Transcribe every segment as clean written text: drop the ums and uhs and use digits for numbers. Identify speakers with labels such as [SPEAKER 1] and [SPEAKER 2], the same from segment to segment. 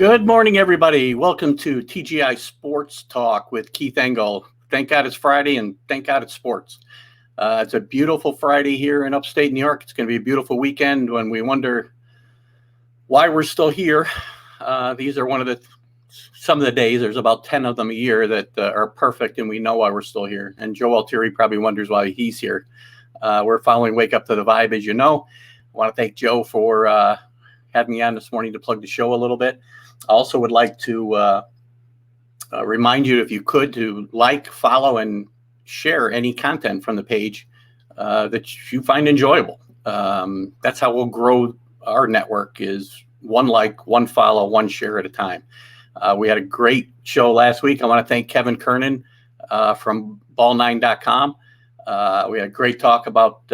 [SPEAKER 1] Good morning, everybody. Welcome to TGI Sports Talk with Keith Engel. Thank God it's Friday, and thank God it's sports. It's a beautiful Friday here in upstate New York. It's going to be a beautiful weekend when we wonder why we're still here. These are some of the days. There's about 10 of them a year that are perfect, and we know why we're still here. And Joe Altieri probably wonders why he's here. We're following Wake Up to the Vibe, as you know. I want to thank Joe for having me on this morning to plug the show a little bit. I also would like to remind you, if you could, to like, follow, and share any content from the page that you find enjoyable. That's how we'll grow our network, is one like, one follow, one share at a time. We had a great show last week. I want to thank Kevin Kernan from ball9.com. We had a great talk about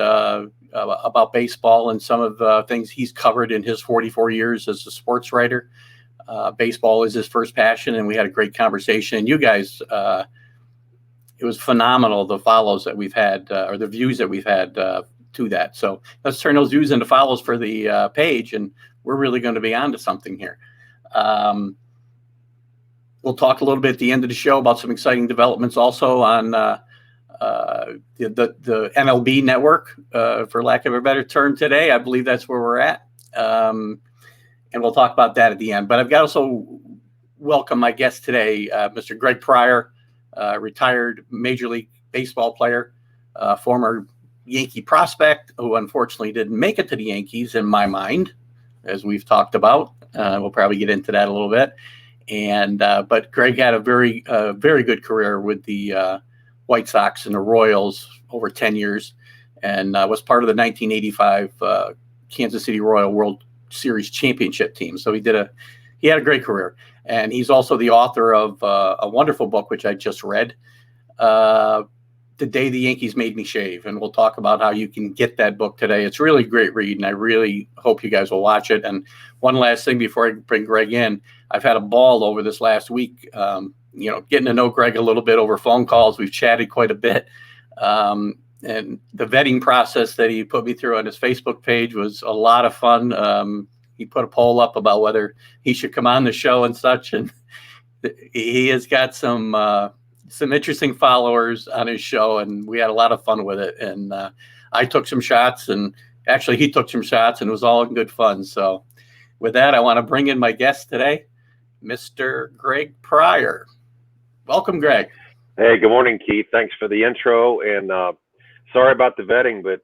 [SPEAKER 1] baseball and some of the things he's covered in his 44 years as a sports writer. Baseball is his first passion, and we had a great conversation. And you guys, it was phenomenal, the follows that we've had, or the views that we've had to that. So let's turn those views into follows for the page, and we're really going to be on to something here. We'll talk a little bit at the end of the show about some exciting developments also on the MLB network, for lack of a better term today. I believe that's where we're at. And we'll talk about that at the end. But I've got to also welcome my guest today, Mr. Greg Pryor, retired Major League Baseball player, former Yankee prospect who unfortunately didn't make it to the Yankees, in my mind, as we've talked about. We'll probably get into that a little bit. And but Greg had a very good career with the White Sox and the Royals over 10 years, and was part of the 1985 Kansas City Royal World Series championship team. So he had a great career, and he's also the author of a wonderful book which I just read, The Day the Yankees Made Me Shave, and we'll talk about how you can get that book today. It's really a great read, and I really hope you guys will watch it. And one last thing before I bring Greg in, I've had a ball over this last week, getting to know Greg a little bit over phone calls. We've chatted quite a bit. And the vetting process that he put me through on his Facebook page was a lot of fun. He put a poll up about whether he should come on the show and such, and he has got some interesting followers on his show, and we had a lot of fun with it. And I took some shots, and actually he took some shots, and it was all in good fun. So with that, I want to bring in my guest today, Mr. Greg Pryor. Welcome, Greg.
[SPEAKER 2] Hey, good morning, Keith. Thanks for the intro, and sorry about the vetting, but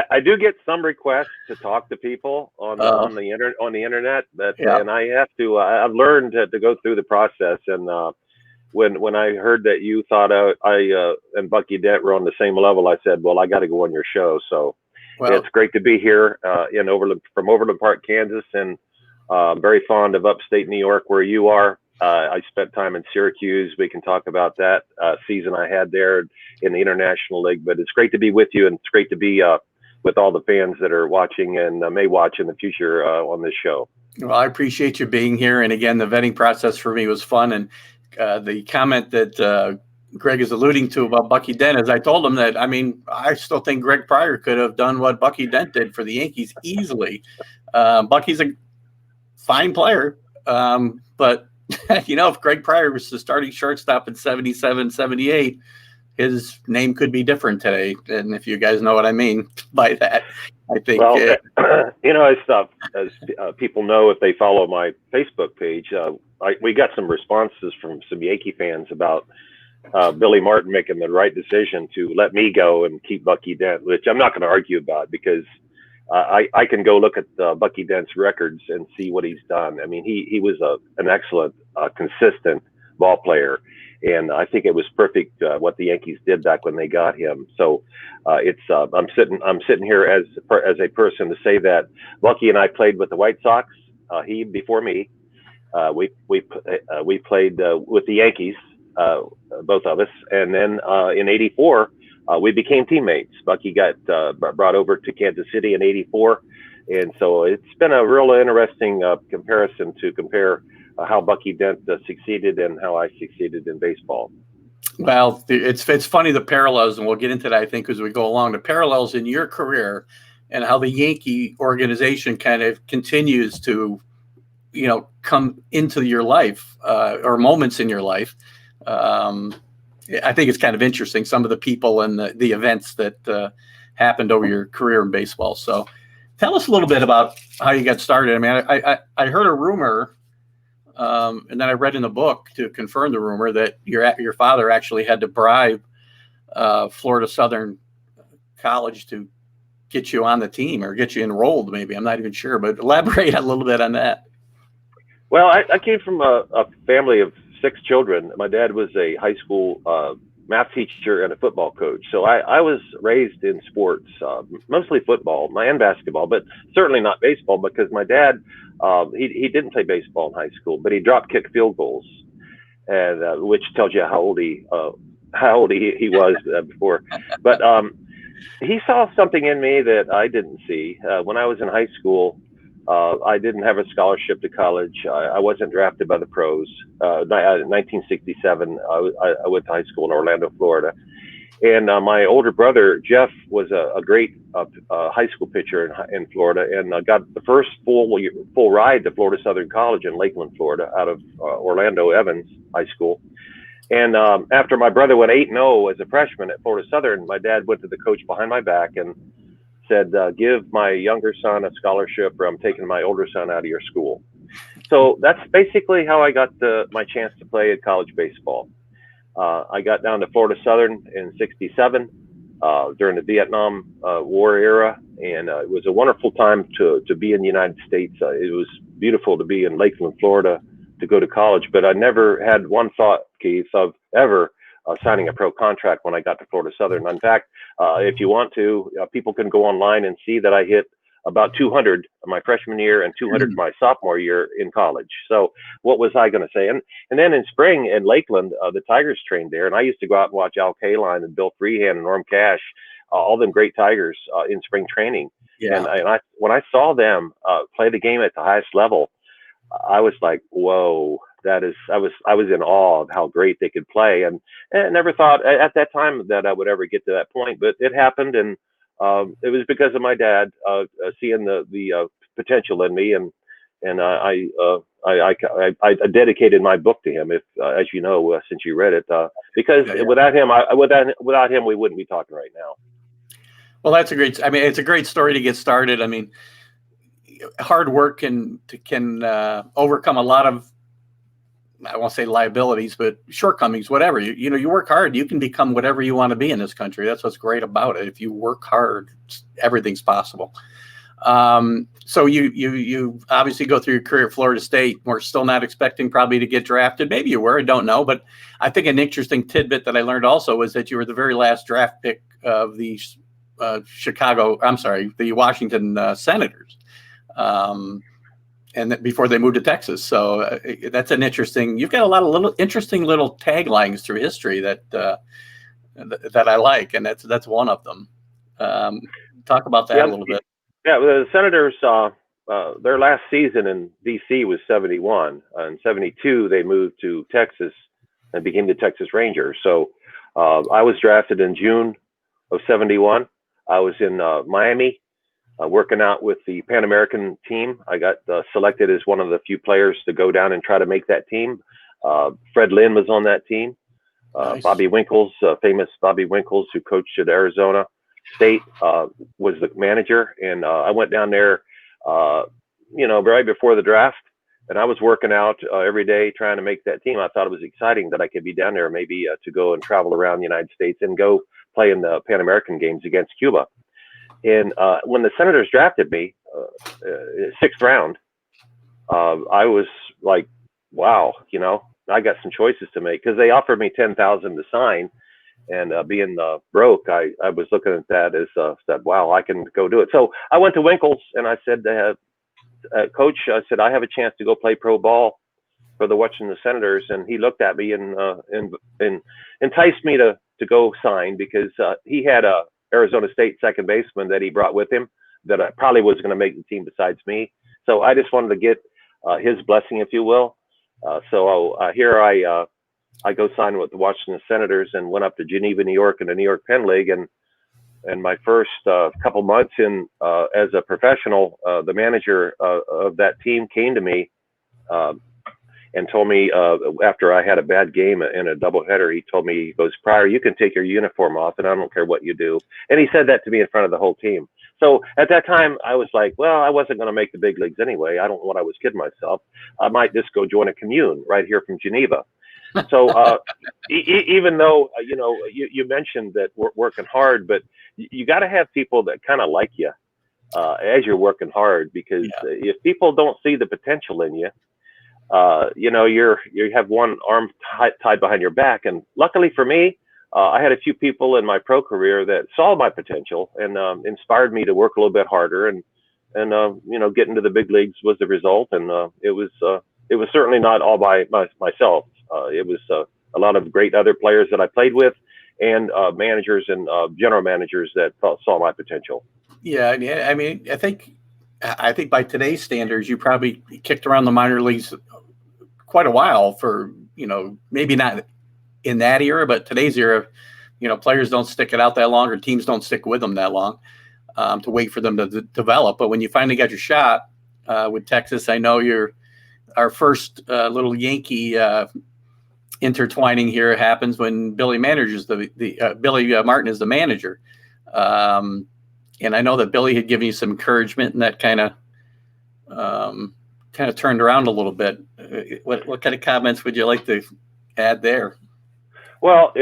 [SPEAKER 2] I do get some requests to talk to people on the internet. And I have to. I've learned to go through the process. And when I heard that you thought I and Bucky Dent were on the same level, I said, well, I got to go on your show. So it's great to be here from Overland Park, Kansas, and very fond of upstate New York, where you are. I spent time in Syracuse. We can talk about that season I had there in the International League. But it's great to be with you, and it's great to be with all the fans that are watching and may watch in the future on this show.
[SPEAKER 1] Well, I appreciate you being here. And again, the vetting process for me was fun. And the comment that Greg is alluding to about Bucky Dent is, I told him that, I still think Greg Pryor could have done what Bucky Dent did for the Yankees easily. Bucky's a fine player, but if Greg Pryor was the starting shortstop in 77, 78, his name could be different today. And if you guys know what I mean by that, I think.
[SPEAKER 2] Well, as people know, if they follow my Facebook page, we got some responses from some Yankee fans about Billy Martin making the right decision to let me go and keep Bucky Dent, which I'm not going to argue about, because I can go look at Bucky Dent's records and see what he's done. He was an excellent, consistent ball player, and I think it was perfect what the Yankees did back when they got him. So I'm sitting here as a person to say that Bucky and I played with the White Sox. He before me. We played with the Yankees, both of us, and then in '84. We became teammates. Bucky got brought over to Kansas City in '84. And so it's been a real interesting comparison to compare how Bucky Dent succeeded and how I succeeded in baseball.
[SPEAKER 1] Well, it's funny, the parallels, and we'll get into that, I think, as we go along, the parallels in your career and how the Yankee organization kind of continues to come into your life or moments in your life. I think it's kind of interesting, some of the people and the events that happened over your career in baseball. So tell us a little bit about how you got started. I mean, I heard a rumor, and then I read in the book to confirm the rumor that your father actually had to bribe Florida Southern College to get you on the team or get you enrolled. Maybe, I'm not even sure, but elaborate a little bit on that.
[SPEAKER 2] Well, I came from a family of 6 children. My dad was a high school math teacher and a football coach. So I was raised in sports, mostly football and basketball, but certainly not baseball, because my dad, he didn't play baseball in high school, but he drop kick field goals, and which tells you how old he was before. But he saw something in me that I didn't see. When I was in high school, I didn't have a scholarship to college. I wasn't drafted by the pros. In 1967, I went to high school in Orlando, Florida. And my older brother, Jeff, was a great high school pitcher in Florida, and got the first full ride to Florida Southern College in Lakeland, Florida, out of Orlando Evans High School. And after my brother went 8-0 as a freshman at Florida Southern, my dad went to the coach behind my back and said, give my younger son a scholarship, or I'm taking my older son out of your school. So that's basically how I got my chance to play at college baseball. I got down to Florida Southern in '67 during the Vietnam War era, and it was a wonderful time to be in the United States. It was beautiful to be in Lakeland, Florida, to go to college, but I never had one thought, Keith, of ever signing a pro contract when I got to Florida Southern. In fact, if you want to, people can go online and see that I hit about 200 my freshman year and 200 my sophomore year in college. So what was I going to say? And then in spring in Lakeland, the Tigers trained there, and I used to go out and watch Al Kaline and Bill Freehan and Norm Cash, all them great Tigers in spring training.
[SPEAKER 1] Yeah.
[SPEAKER 2] And when I saw them play the game at the highest level, I was like, whoa, I was in awe of how great they could play. And I never thought at that time that I would ever get to that point, but it happened. And it was because of my dad seeing the potential in me. And I dedicated my book to him, if as you know, since you read it, because without him, we wouldn't be talking right now.
[SPEAKER 1] Well, it's a great story to get started. I mean, hard work can overcome a lot of, I won't say liabilities, but shortcomings, whatever. You work hard, you can become whatever you want to be in this country. That's what's great about it. If you work hard, everything's possible. So you obviously go through your career at Florida State. We're still not expecting probably to get drafted. Maybe you were, I don't know. But I think an interesting tidbit that I learned also was that you were the very last draft pick of the the Washington Senators. And that before they moved to Texas. So that's an interesting, you've got a lot of interesting little taglines through history that I like. And that's one of them. Talk about that a little bit.
[SPEAKER 2] Yeah. The Senators, their last season in DC was 71. In 72, they moved to Texas and became the Texas Rangers. So I was drafted in June of 71. I was in Miami, working out with the Pan American team. I got selected as one of the few players to go down and try to make that team. Fred Lynn was on that team. Nice. Bobby Winkles, famous Bobby Winkles, who coached at Arizona State, was the manager. And I went down there, right before the draft. And I was working out every day trying to make that team. I thought it was exciting that I could be down there, maybe to go and travel around the United States and go play in the Pan American games against Cuba. And when the Senators drafted me, 6th round, I was like, wow, I got some choices to make, because they offered me $10,000 to sign. And being broke, I was looking at that as said, wow, I can go do it. So I went to Winkles and I said, Coach, I said, I have a chance to go play pro ball for the Washington Senators. And he looked at me and enticed me to go sign, because he had a Arizona State second baseman that he brought with him that probably was going to make the team besides me. So I just wanted to get his blessing, if you will. So here I go sign with the Washington Senators and went up to Geneva, New York, in the New York Penn League. And my first couple months in as a professional, the manager of that team came to me and told me after I had a bad game in a doubleheader, he told me, he goes, Pryor, you can take your uniform off, and I don't care what you do. And he said that to me in front of the whole team. So at that time, I was like, well, I wasn't going to make the big leagues anyway. I don't know what I was kidding myself. I might just go join a commune right here from Geneva. So even though, you mentioned that we're working hard, but you got to have people that kind of like you as you're working hard, because if people don't see the potential in you, you have one arm tied behind your back. And luckily for me, I had a few people in my pro career that saw my potential and inspired me to work a little bit harder, and get into the big leagues was the result. And it was certainly not all by myself. It was a lot of great other players that I played with, and managers and general managers that saw my potential.
[SPEAKER 1] Yeah. I mean, I think by today's standards, you probably kicked around the minor leagues quite a while for, maybe not in that era, but today's era, players don't stick it out that long, or teams don't stick with them that long to wait for them to develop. But when you finally got your shot with Texas, I know our first little Yankee intertwining here happens when Billy manages Billy Martin is the manager. And I know that Billy had given you some encouragement, and that kind of turned around a little bit. What kind of comments would you like to add there?
[SPEAKER 2] Well,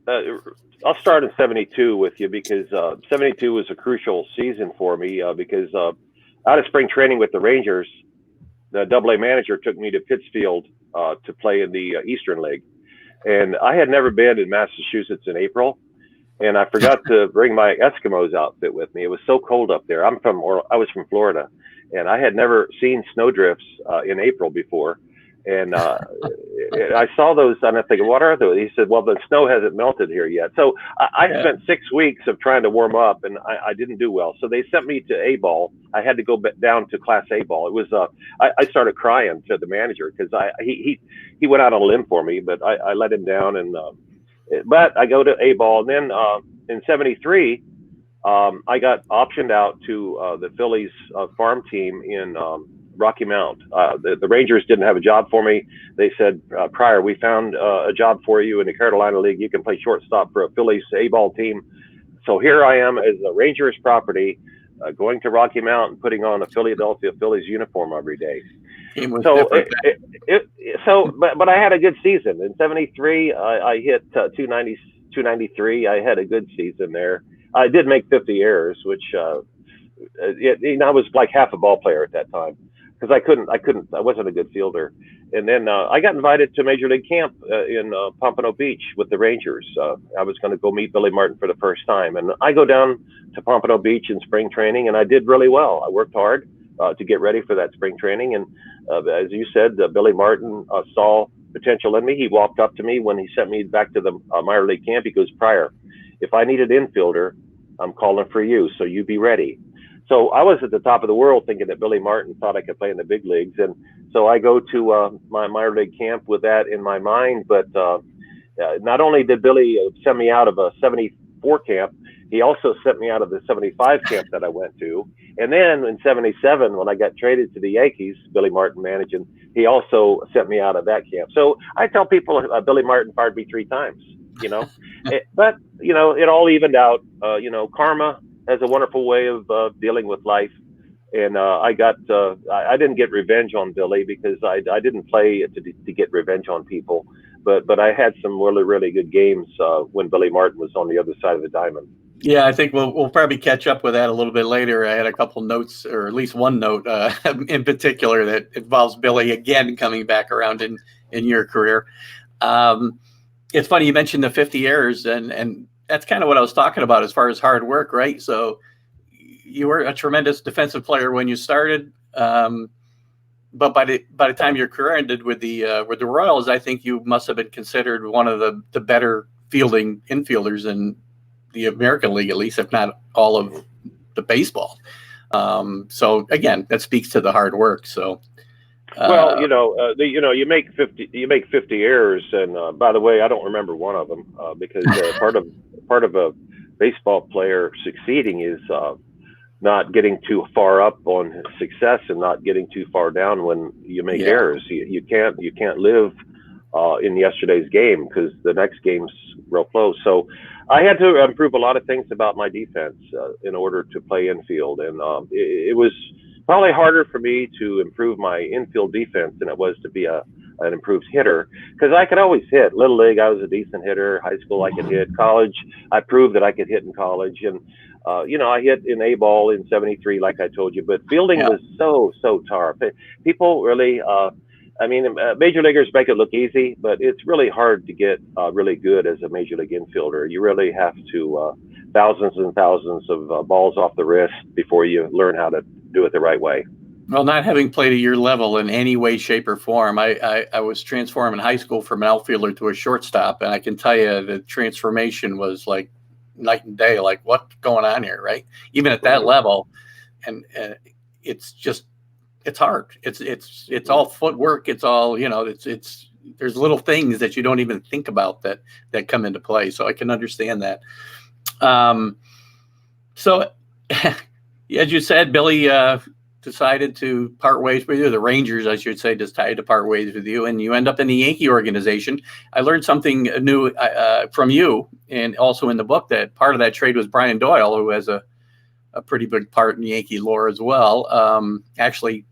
[SPEAKER 2] I'll start in '72 with you, because '72 was a crucial season for me because out of spring training with the Rangers, the Double-A manager took me to Pittsfield to play in the Eastern League, and I had never been in Massachusetts in April, and I forgot to bring my Eskimos outfit with me. It was so cold up there. I was from Florida, and I had never seen snowdrifts in April before. And I saw those, and I'm thinking, what are those? He said, well, the snow hasn't melted here yet. So I spent 6 weeks of trying to warm up, and I didn't do well. So they sent me to A ball. I had to go down to Class A ball. It was I started crying to the manager, because he went out on a limb for me, but I let him down. And but I go to A ball, and then in '73. I got optioned out to the Phillies farm team in Rocky Mount. The Rangers didn't have a job for me. They said, Pryor, we found a job for you in the Carolina League. You can play shortstop for a Phillies A-ball team. So here I am as a Rangers property, going to Rocky Mount and putting on a Philadelphia Phillies uniform every day. But I had a good season. In '73, I hit 293. I had a good season there. I did make 50 errors, which I was like half a ball player at that time, because I wasn't a good fielder. And then I got invited to Major League Camp in Pompano Beach with the Rangers. I was going to go meet Billy Martin for the first time. And I go down to Pompano Beach in spring training, and I did really well. I worked hard to get ready for that spring training. And as you said, Billy Martin saw potential in me. He walked up to me when he sent me back to the minor league camp. He goes, Pryor, if I need an infielder, I'm calling for you, so you be ready. So I was at the top of the world thinking that Billy Martin thought I could play in the big leagues. And so I go to my minor league camp with that in my mind. But not only did Billy send me out of a '74 camp, he also sent me out of the '75 camp that I went to. And then in '77, when I got traded to the Yankees, Billy Martin managing, he also sent me out of that camp. So I tell people Billy Martin fired me 3 times. But it all evened out. Karma has a wonderful way of dealing with life, and I didn't get revenge on Billy, because I didn't play to get revenge on people, but I had some really, really good games when Billy Martin was on the other side of the diamond.
[SPEAKER 1] Yeah, I think we'll probably catch up with that a little bit later. I had a couple notes, or at least one note in particular, that involves Billy again coming back around in your career. It's funny you mentioned the 50 errors, and that's kind of what I was talking about as far as hard work, right? So you were a tremendous defensive player when you started, but by the time your career ended with the Royals, I think you must have been considered one of the better fielding infielders in the American League, at least, if not all of the baseball. So again, that speaks to the hard work. So.
[SPEAKER 2] Well, you make 50 errors, and by the way, I don't remember one of them because part of a baseball player succeeding is not getting too far up on success and not getting too far down when you make errors. You can't live in yesterday's game because the next game's real close. So I had to improve a lot of things about my defense in order to play infield, and it was probably harder for me to improve my infield defense than it was to be an improved hitter, because I could always hit. Little league, I was a decent hitter. High school, I could hit. College, I proved that I could hit in college, and I hit in A ball in '73, like I told you. But fielding was so tough. People really. Major leaguers make it look easy, but it's really hard to get really good as a major league infielder. You really have to thousands and thousands of balls off the wrist before you learn how to do it the right way.
[SPEAKER 1] Well, not having played at your level in any way, shape, or form, I was transformed in high school from an outfielder to a shortstop, and I can tell you the transformation was like night and day. Like, what's going on here, right? Even at that level, and it's hard. It's all footwork. It's all, there's little things that you don't even think about that come into play. So I can understand that. So as you said, Billy decided to part ways with you. The Rangers, I should say, decided to part ways with you, and you end up in the Yankee organization. I learned something new from you, and also in the book, that part of that trade was Brian Doyle, who has a pretty big part in Yankee lore as well. Actually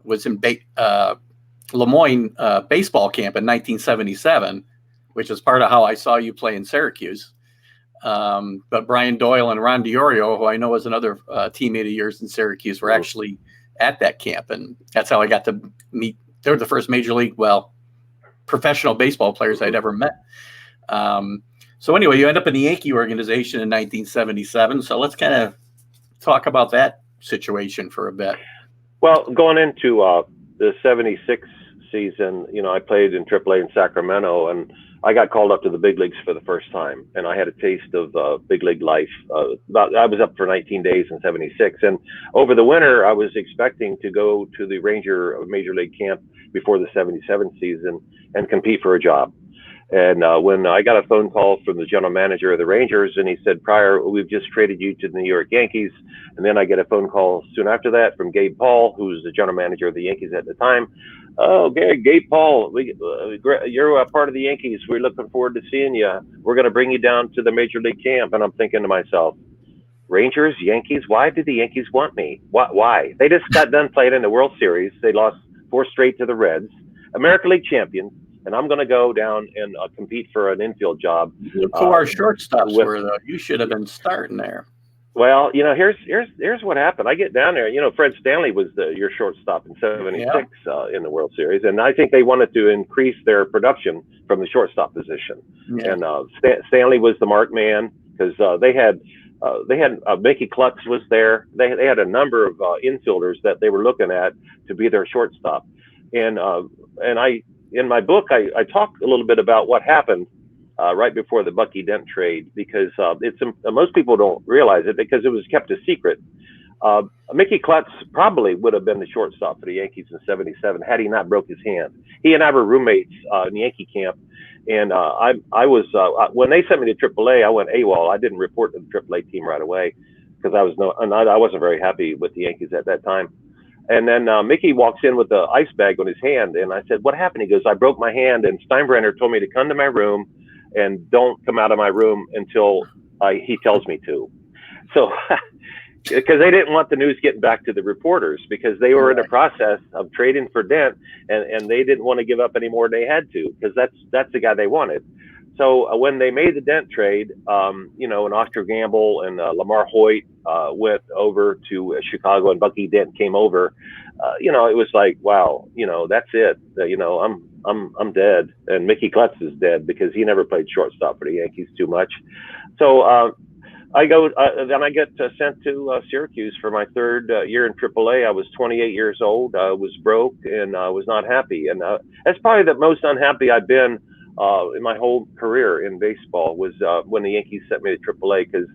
[SPEAKER 1] was in Lemoyne baseball camp in 1977, which is part of how I saw you play in Syracuse. But Brian Doyle and Ron DiOrio, who I know was another teammate of yours in Syracuse, were actually at that camp. And that's how I got to meet. They were the first major league, professional baseball players I'd ever met. So anyway, you end up in the Yankee organization in 1977. So let's kind of talk about that situation for a bit.
[SPEAKER 2] Well, going into the '76 season, I played in AAA in Sacramento, and I got called up to the big leagues for the first time, and I had a taste of big league life. I was up for 19 days in '76, and over the winter, I was expecting to go to the Ranger Major League camp before the '77 season and compete for a job. And when I got a phone call from the general manager of the Rangers, and he said, "Pryor, we've just traded you to the New York Yankees." And then I get a phone call soon after that from Gabe Paul, who's the general manager of the Yankees at the time. "Oh, Gabe Paul, you're a part of the Yankees. We're looking forward to seeing you. We're going to bring you down to the Major League camp." And I'm thinking to myself, Rangers, Yankees, why did the Yankees want me? Why? They just got done playing in the World Series. They lost 4 straight to the Reds, American League champions. And I'm going to go down and compete for an infield job.
[SPEAKER 1] Look who our shortstops were, though. You should have been starting there.
[SPEAKER 2] Well, here's what happened. I get down there. Fred Stanley was your shortstop in '76 in the World Series, and I think they wanted to increase their production from the shortstop position. Yeah. And Stanley was the mark man, because they had Mickey Klutz was there. They had a number of infielders that they were looking at to be their shortstop, and I. In my book, I talk a little bit about what happened right before the Bucky Dent trade, because most people don't realize it because it was kept a secret. Mickey Klutz probably would have been the shortstop for the Yankees in '77 had he not broke his hand. He and I were roommates in Yankee camp, and I was when they sent me to AAA, I went AWOL. I didn't report to the AAA team right away because I wasn't very happy with the Yankees at that time. And then Mickey walks in with the ice bag on his hand, and I said, "What happened?" He goes, "I broke my hand, and Steinbrenner told me to come to my room and don't come out of my room until he tells me to." So, because they didn't want the news getting back to the reporters, because they were in the process of trading for Dent, and they didn't want to give up any more than they had to, because that's the guy they wanted. So when they made the Dent trade, and Oscar Gamble and Lamar Hoyt went over to Chicago, and Bucky Dent came over, it was like, wow, that's it. I'm dead, and Mickey Klutz is dead because he never played shortstop for the Yankees too much. So I go, then I get sent to Syracuse for my third year in AAA. I was 28 years old. I was broke, and I was not happy, and that's probably the most unhappy I've been in my whole career in baseball, was when the Yankees sent me to AAA, because,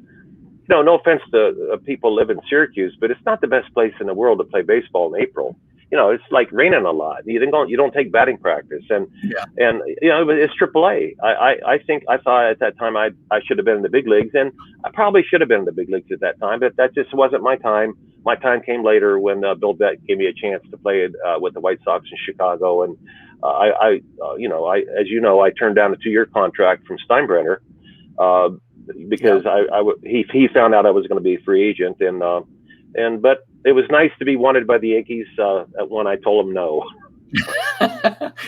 [SPEAKER 2] no offense to people live in Syracuse, but it's not the best place in the world to play baseball in April. it's like raining a lot. You don't take batting practice, and
[SPEAKER 1] Yeah.
[SPEAKER 2] it's AAA. I thought at that time I should have been in the big leagues, and I probably should have been in the big leagues at that time, but that just wasn't my time. My time came later when Bill Beck gave me a chance to play with the White Sox in Chicago, and as I turned down a 2-year contract from Steinbrenner because he found out I was going to be a free agent, but it was nice to be wanted by the Yankees when I told them no.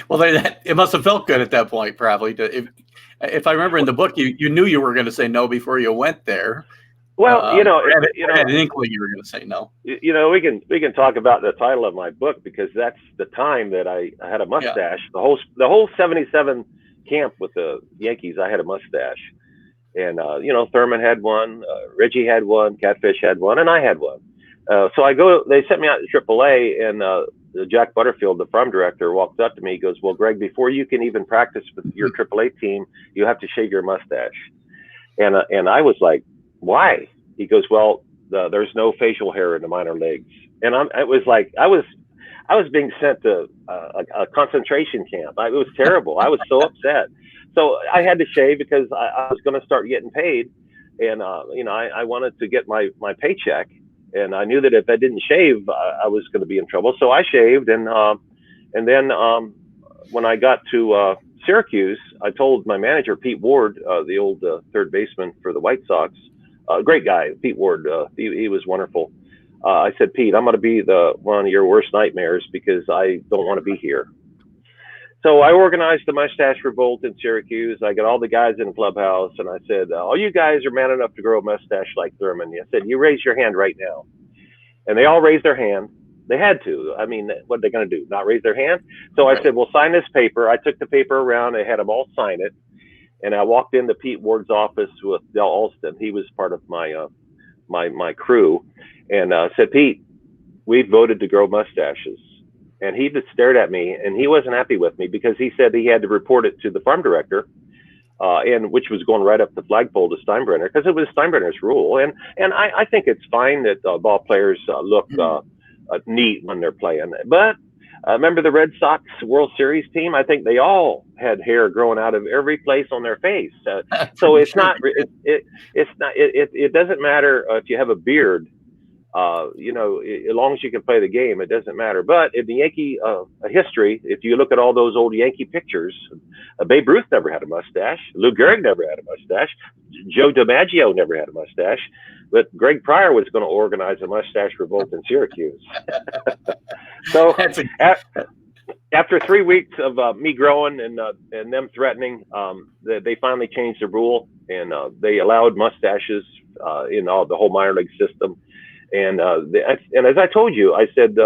[SPEAKER 1] Well, it must have felt good at that point, probably. If I remember in the book, you knew you were going to say no before you went there.
[SPEAKER 2] Well,
[SPEAKER 1] I had an inkling you were going to say no.
[SPEAKER 2] We can talk about the title of my book, because that's the time that I had a mustache. Yeah. The whole '77 camp with the Yankees, I had a mustache, and Thurman had one, Reggie had one, Catfish had one, and I had one. So I go. They sent me out to AAA, and Jack Butterfield, the farm director, walked up to me. He goes, "Well, Greg, before you can even practice with your AAA team, you have to shave your mustache." And I was like, "Why?" He goes, "Well, there's no facial hair in the minor leagues." And I was being sent to a concentration camp. It was terrible. I was so upset. So I had to shave because I was going to start getting paid, and I wanted to get my paycheck. And I knew that if I didn't shave, I was going to be in trouble. So I shaved, and then when I got to Syracuse, I told my manager, Pete Ward, the old third baseman for the White Sox, great guy, Pete Ward. He was wonderful. I said, "Pete, I'm going to be one of your worst nightmares because I don't want to be here." So I organized the mustache revolt in Syracuse. I got all the guys in the clubhouse, and I said, "All you guys are man enough to grow a mustache like Thurman." I said, "You raise your hand right now." And they all raised their hand. They had to. I mean, what are they going to do? Not raise their hand? So I said, "Well, sign this paper." I took the paper around. I had them all sign it. And I walked into Pete Ward's office with Del Alston. He was part of my crew, and said, "Pete, we voted to grow mustaches." And he just stared at me, and he wasn't happy with me because he said he had to report it to the farm director, and which was going right up the flagpole to Steinbrenner, because it was Steinbrenner's rule. And I think it's fine that ball players look neat when they're playing. But remember the Red Sox World Series team? I think they all had hair growing out of every place on their face. So it's not. It doesn't matter if you have a beard. As long as you can play the game, it doesn't matter. But in the Yankee history, if you look at all those old Yankee pictures, Babe Ruth never had a mustache. Lou Gehrig never had a mustache. Joe DiMaggio never had a mustache. But Greg Pryor was going to organize a mustache revolt in Syracuse. So after 3 weeks of me growing and them threatening, they finally changed the rule, and they allowed mustaches in the whole minor league system. And as I told you, I said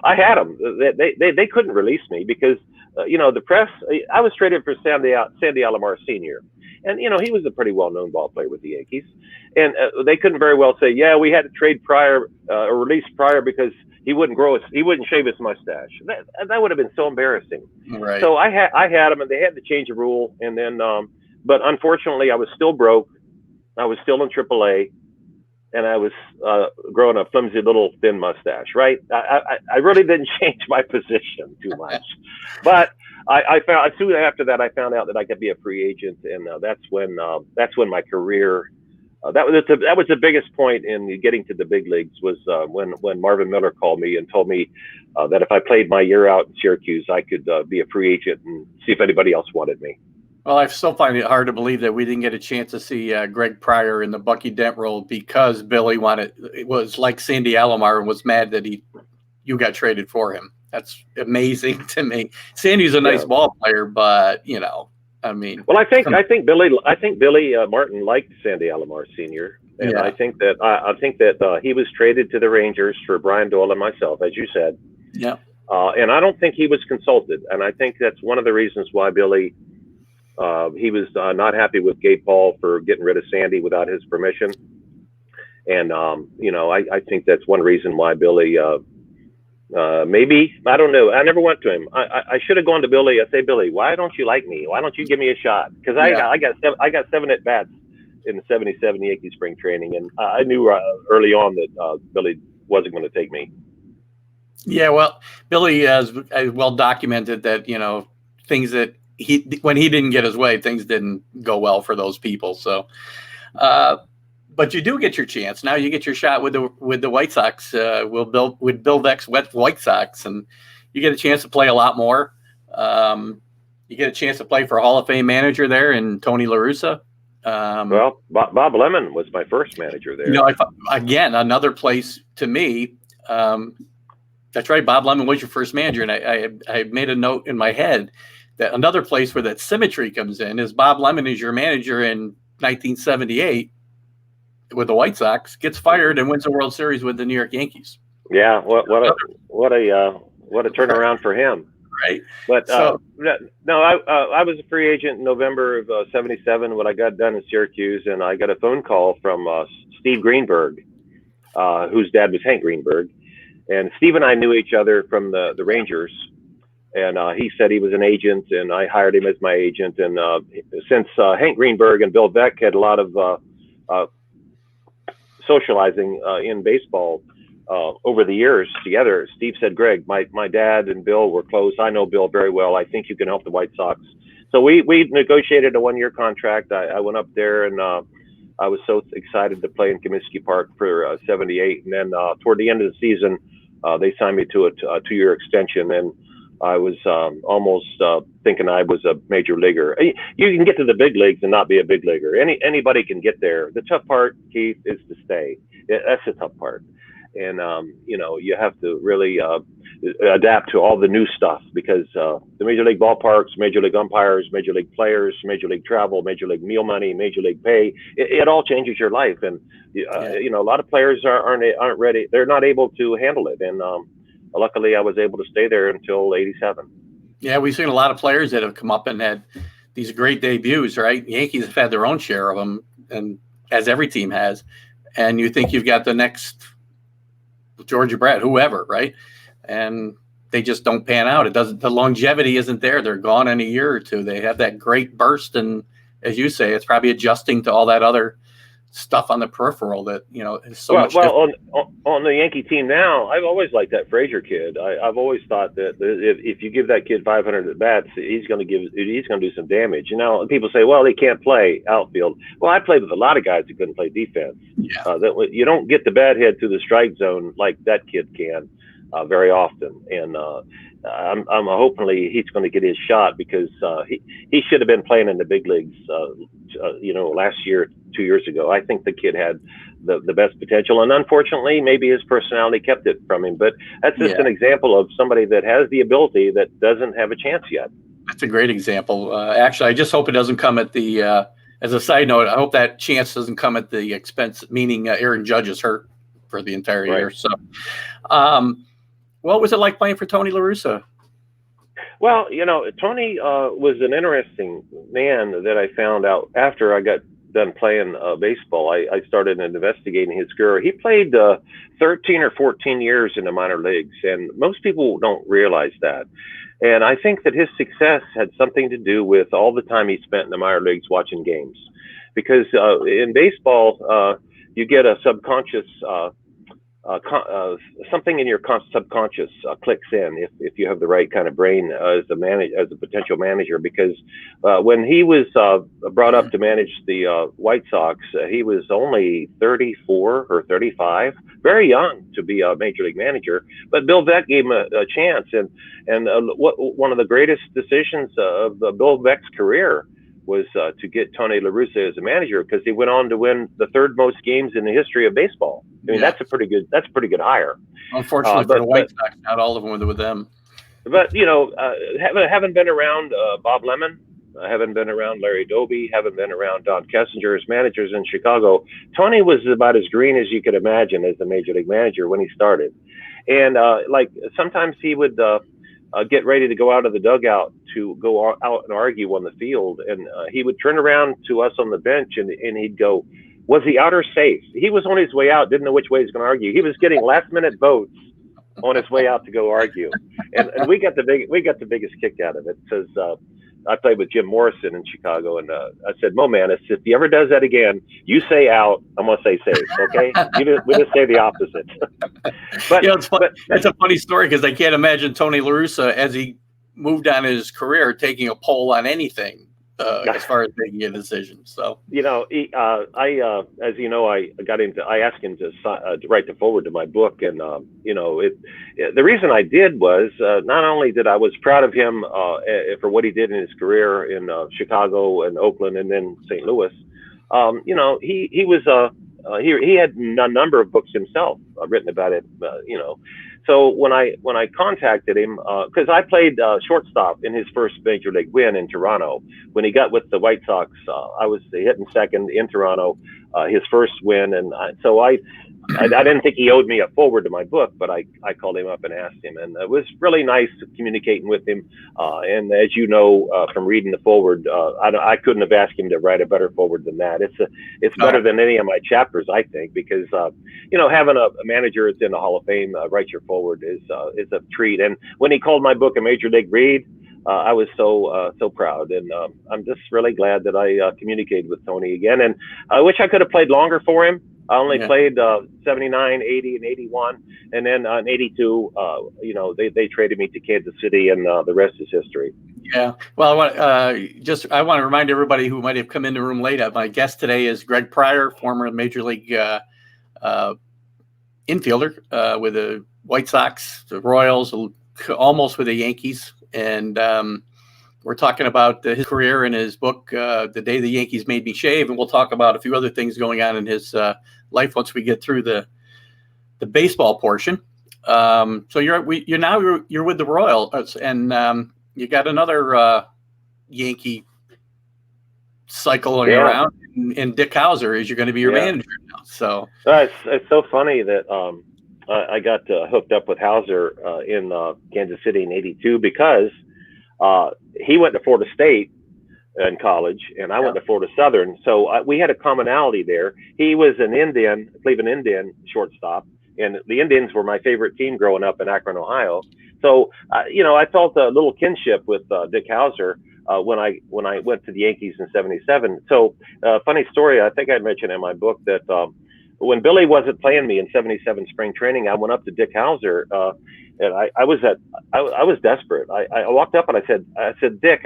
[SPEAKER 2] I had them. They couldn't release me because the press. I was traded for Sandy Alomar Sr., and he was a pretty well-known ball player with the Yankees, and they couldn't very well say, "Yeah, we had to trade Pryor or release Pryor because he wouldn't shave his mustache." That would have been so embarrassing.
[SPEAKER 1] Right.
[SPEAKER 2] So I had them, and they had to change the rule, and then but unfortunately, I was still broke. I was still in AAA. And I was growing a flimsy little thin mustache, right? I really didn't change my position too much. But I found soon after that, I found out that I could be a free agent. And that's when my career, that was the biggest point in getting to the big leagues was when Marvin Miller called me and told me that if I played my year out in Syracuse, I could be a free agent and see if anybody else wanted me.
[SPEAKER 1] Well, I still find it hard to believe that we didn't get a chance to see Greg Pryor in the Bucky Dent role because Billy was like Sandy Alomar and was mad that you got traded for him. That's amazing to me. Sandy's a nice ball player, but I mean.
[SPEAKER 2] Well, I think Billy Martin liked Sandy Alomar Sr. And I think that he was traded to the Rangers for Brian Doyle and myself, as you said.
[SPEAKER 1] Yeah.
[SPEAKER 2] And I don't think he was consulted, and I think that's one of the reasons why Billy. He was not happy with Gabe Paul for getting rid of Sandy without his permission. And, I think that's one reason why Billy, maybe, I don't know. I never went to him. I should have gone to Billy. I say, "Billy, why don't you like me? Why don't you give me a shot?" Because I got 7 at bats in the '77 Yankee spring training. And I knew early on that Billy wasn't going to take me.
[SPEAKER 1] Yeah, well, Billy has well documented that, things that when he didn't get his way, things didn't go well for those people. So, uh, but you do get your chance. Now you get your shot with the White Sox. With Bill Veck's White Sox, and you get a chance to play a lot more. You get a chance to play for a Hall of Fame manager there in Tony La Russa.
[SPEAKER 2] Well, Bob Lemon was my first manager there.
[SPEAKER 1] Again, another place to me. That's right. Bob Lemon was your first manager, and I made a note in my head that another place where that symmetry comes in is Bob Lemon is your manager in 1978 with the White Sox, gets fired and wins the World Series with the New York Yankees.
[SPEAKER 2] Yeah, what a turnaround for him.
[SPEAKER 1] Right.
[SPEAKER 2] But no, I was a free agent in November of '77 when I got done in Syracuse, and I got a phone call from Steve Greenberg, whose dad was Hank Greenberg, and Steve and I knew each other from the Rangers, and he said he was an agent, and I hired him as my agent. And since Hank Greenberg and Bill Veck had a lot of socializing in baseball over the years together, Steve said, "Greg, my dad and Bill were close. I know Bill very well. I think you can help the White Sox." So we negotiated a 1-year contract. I went up there, and I was so excited to play in Comiskey Park for '78. And then toward the end of the season, they signed me to a 2-year extension, and I was almost thinking I was a major leaguer. You can get to the big leagues and not be a big leaguer. Anybody can get there. The tough part, Keith, is to stay. That's the tough part. And you have to really adapt to all the new stuff, because the major league ballparks, major league umpires, major league players, major league travel, major league meal money, major league pay, it all changes your life. And a lot of players aren't ready. They're not able to handle it. And luckily, I was able to stay there until '87.
[SPEAKER 1] Yeah, we've seen a lot of players that have come up and had these great debuts, right? Yankees have had their own share of them, and as every team has. And you think you've got the next Georgia Brett, whoever, right? And they just don't pan out. The longevity isn't there. They're gone in a year or two. They have that great burst, and as you say, it's probably adjusting to all that other stuff on the peripheral that is so much.
[SPEAKER 2] Well, on the Yankee team now, I've always liked that Frazier kid. I've always thought that if you give that kid 500 at bats, he's going to do some damage. People say, well, he can't play outfield. Well, I played with a lot of guys who couldn't play defense.
[SPEAKER 1] Yeah.
[SPEAKER 2] You don't get the bad hit through the strike zone like that kid can very often. And I'm hopefully he's going to get his shot, because he should have been playing in the big leagues. Last year, 2 years ago. I think the kid had the best potential, and unfortunately, maybe his personality kept it from him. But that's just an example of somebody that has the ability that doesn't have a chance yet.
[SPEAKER 1] That's a great example. Actually, I just hope it doesn't come at the. As a side note, I hope that chance doesn't come at the expense, meaning Aaron Judge is hurt for the entire year. So, what was it like playing for Tony La Russa?
[SPEAKER 2] Well, Tony was an interesting man that I found out after I got done playing baseball. I started investigating his career. He played 13 or 14 years in the minor leagues, and most people don't realize that. And I think that his success had something to do with all the time he spent in the minor leagues watching games. Because in baseball, you get a subconscious something in your subconscious clicks in if you have the right kind of brain as a potential manager. Because when he was brought up to manage the White Sox, he was only 34 or 35, very young to be a major league manager. But Bill Veck gave him a chance, and one of the greatest decisions of Bill Veck's career was to get Tony La Russa as a manager, because he went on to win the third most games in the history of baseball. I mean, that's a pretty good hire.
[SPEAKER 1] Unfortunately for the White Sox, not all of them were with them.
[SPEAKER 2] But haven't been around Bob Lemon, haven't been around Larry Doby, haven't been around Don Kessinger as managers in Chicago. Tony was about as green as you could imagine as a major league manager when he started, and sometimes he would. Get ready to go out of the dugout to go out and argue on the field. And he would turn around to us on the bench and he'd go, was the outer safe? He was on his way out, didn't know which way he was going to argue. He was getting last minute votes on his way out to go argue. And we got the biggest kick out of it, because I played with Jim Morrison in Chicago, and I said, Mo man, if he ever does that again, you say out, I'm gonna say save. Okay, we just say the opposite. But
[SPEAKER 1] it's a funny story because I can't imagine Tony La Russa, as he moved on his career, taking a poll on anything as far as making a decision. So
[SPEAKER 2] as you know, I asked him to write the forward to my book, and the reason I did was not only that I was proud of him for what he did in his career in Chicago and Oakland and then St. Louis. He was he had a number of books himself written about it. So when I contacted him, because I played shortstop in his first major league win in Toronto. When he got with the White Sox, I was hitting second in Toronto, his first win, and so I didn't think he owed me a forward to my book, but I called him up and asked him, and it was really nice communicating with him. And as you know from reading the forward, I couldn't have asked him to write a better forward than that. It's better than any of my chapters, I think, because having a manager that's in the Hall of Fame write your forward is a treat. And when he called my book a major league read, I was so proud, and I'm just really glad that I communicated with Tony again. And I wish I could have played longer for him. I only played 79, 80, and 81, and then in 82, they traded me to Kansas City, and the rest is history.
[SPEAKER 1] Yeah. Well, I want to remind everybody who might have come in the room late. My guest today is Greg Pryor, former Major League infielder with the White Sox, the Royals, almost with the Yankees, and we're talking about his career and his book, The Day the Yankees Made Me Shave, and we'll talk about a few other things going on in his life once we get through the baseball portion. So you're with the Royals, and you got another Yankee cycling around, and Dick Howser is you're going to be your manager now. So
[SPEAKER 2] it's so funny that I got hooked up with Howser in Kansas City in '82 because he went to Florida State in college, and I went to Florida Southern. So we had a commonality there. He was an Cleveland Indian shortstop, and the Indians were my favorite team growing up in Akron, Ohio. So, I felt a little kinship with Dick Howser when I went to the Yankees in '77. So, funny story, I think I mentioned in my book that when Billy wasn't playing me in '77 spring training, I went up to Dick Howser, and I was desperate. I walked up and I said, Dick,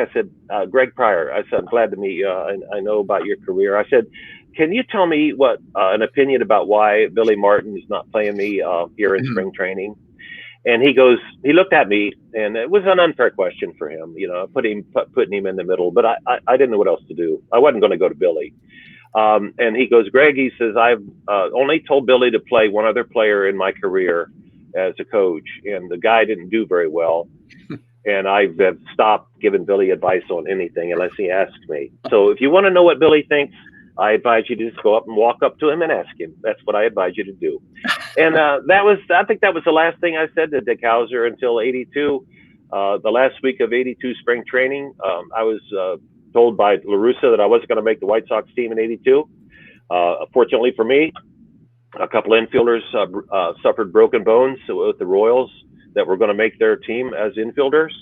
[SPEAKER 2] Greg Pryor, I said, I'm glad to meet you. I know about your career. I said, can you tell me what an opinion about why Billy Martin is not playing me here in spring training? And he looked at me, and it was an unfair question for him, putting him in the middle, but I didn't know what else to do. I wasn't going to go to Billy. And he goes, Greg, he says, I've only told Billy to play one other player in my career as a coach, and the guy didn't do very well. And I've stopped giving Billy advice on anything unless he asks me. So if you want to know what Billy thinks, I advise you to just go up and walk up to him and ask him. That's what I advise you to do. And I think that was the last thing I said to Dick Howser until '82. The last week of '82 spring training, I was told by La Russa that I wasn't going to make the White Sox team in '82. Fortunately for me, a couple infielders suffered broken bones with the Royals that were going to make their team as infielders.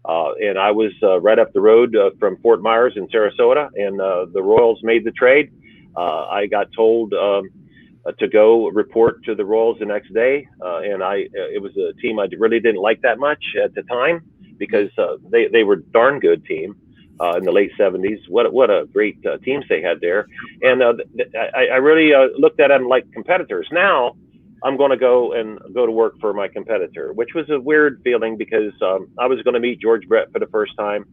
[SPEAKER 2] And I was right up the road from Fort Myers in Sarasota, and the Royals made the trade. I got told to go report to the Royals the next day, and it was a team I really didn't like that much at the time because they were a darn good team in the late '70s. What a great teams they had there, and I really looked at them like competitors. Now I'm going to go to work for my competitor, which was a weird feeling because I was going to meet George Brett for the first time,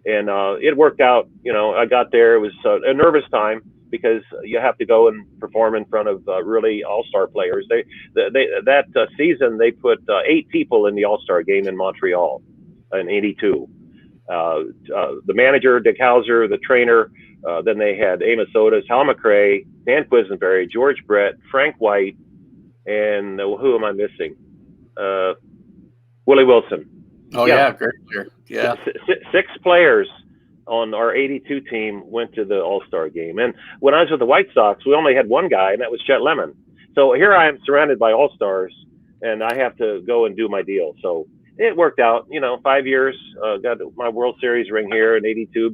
[SPEAKER 2] and it worked out. I got there. It was a nervous time because you have to go and perform in front of really all-star players. That season they put 8 people in the All-Star game in Montreal in '82. The manager, Dick Howser, the trainer. Then they had Amos Otis, Hal McRae, Dan Quisenberry, George Brett, Frank White, and who am I missing? Willie Wilson.
[SPEAKER 1] Oh yeah, great player. Yeah,
[SPEAKER 2] 6 players on our '82 team went to the All-Star game. And when I was with the White Sox, we only had one guy, and that was Chet Lemon. So here I am surrounded by All-Stars, and I have to go and do my deal. So it worked out. 5 years. Got my World Series ring here in '82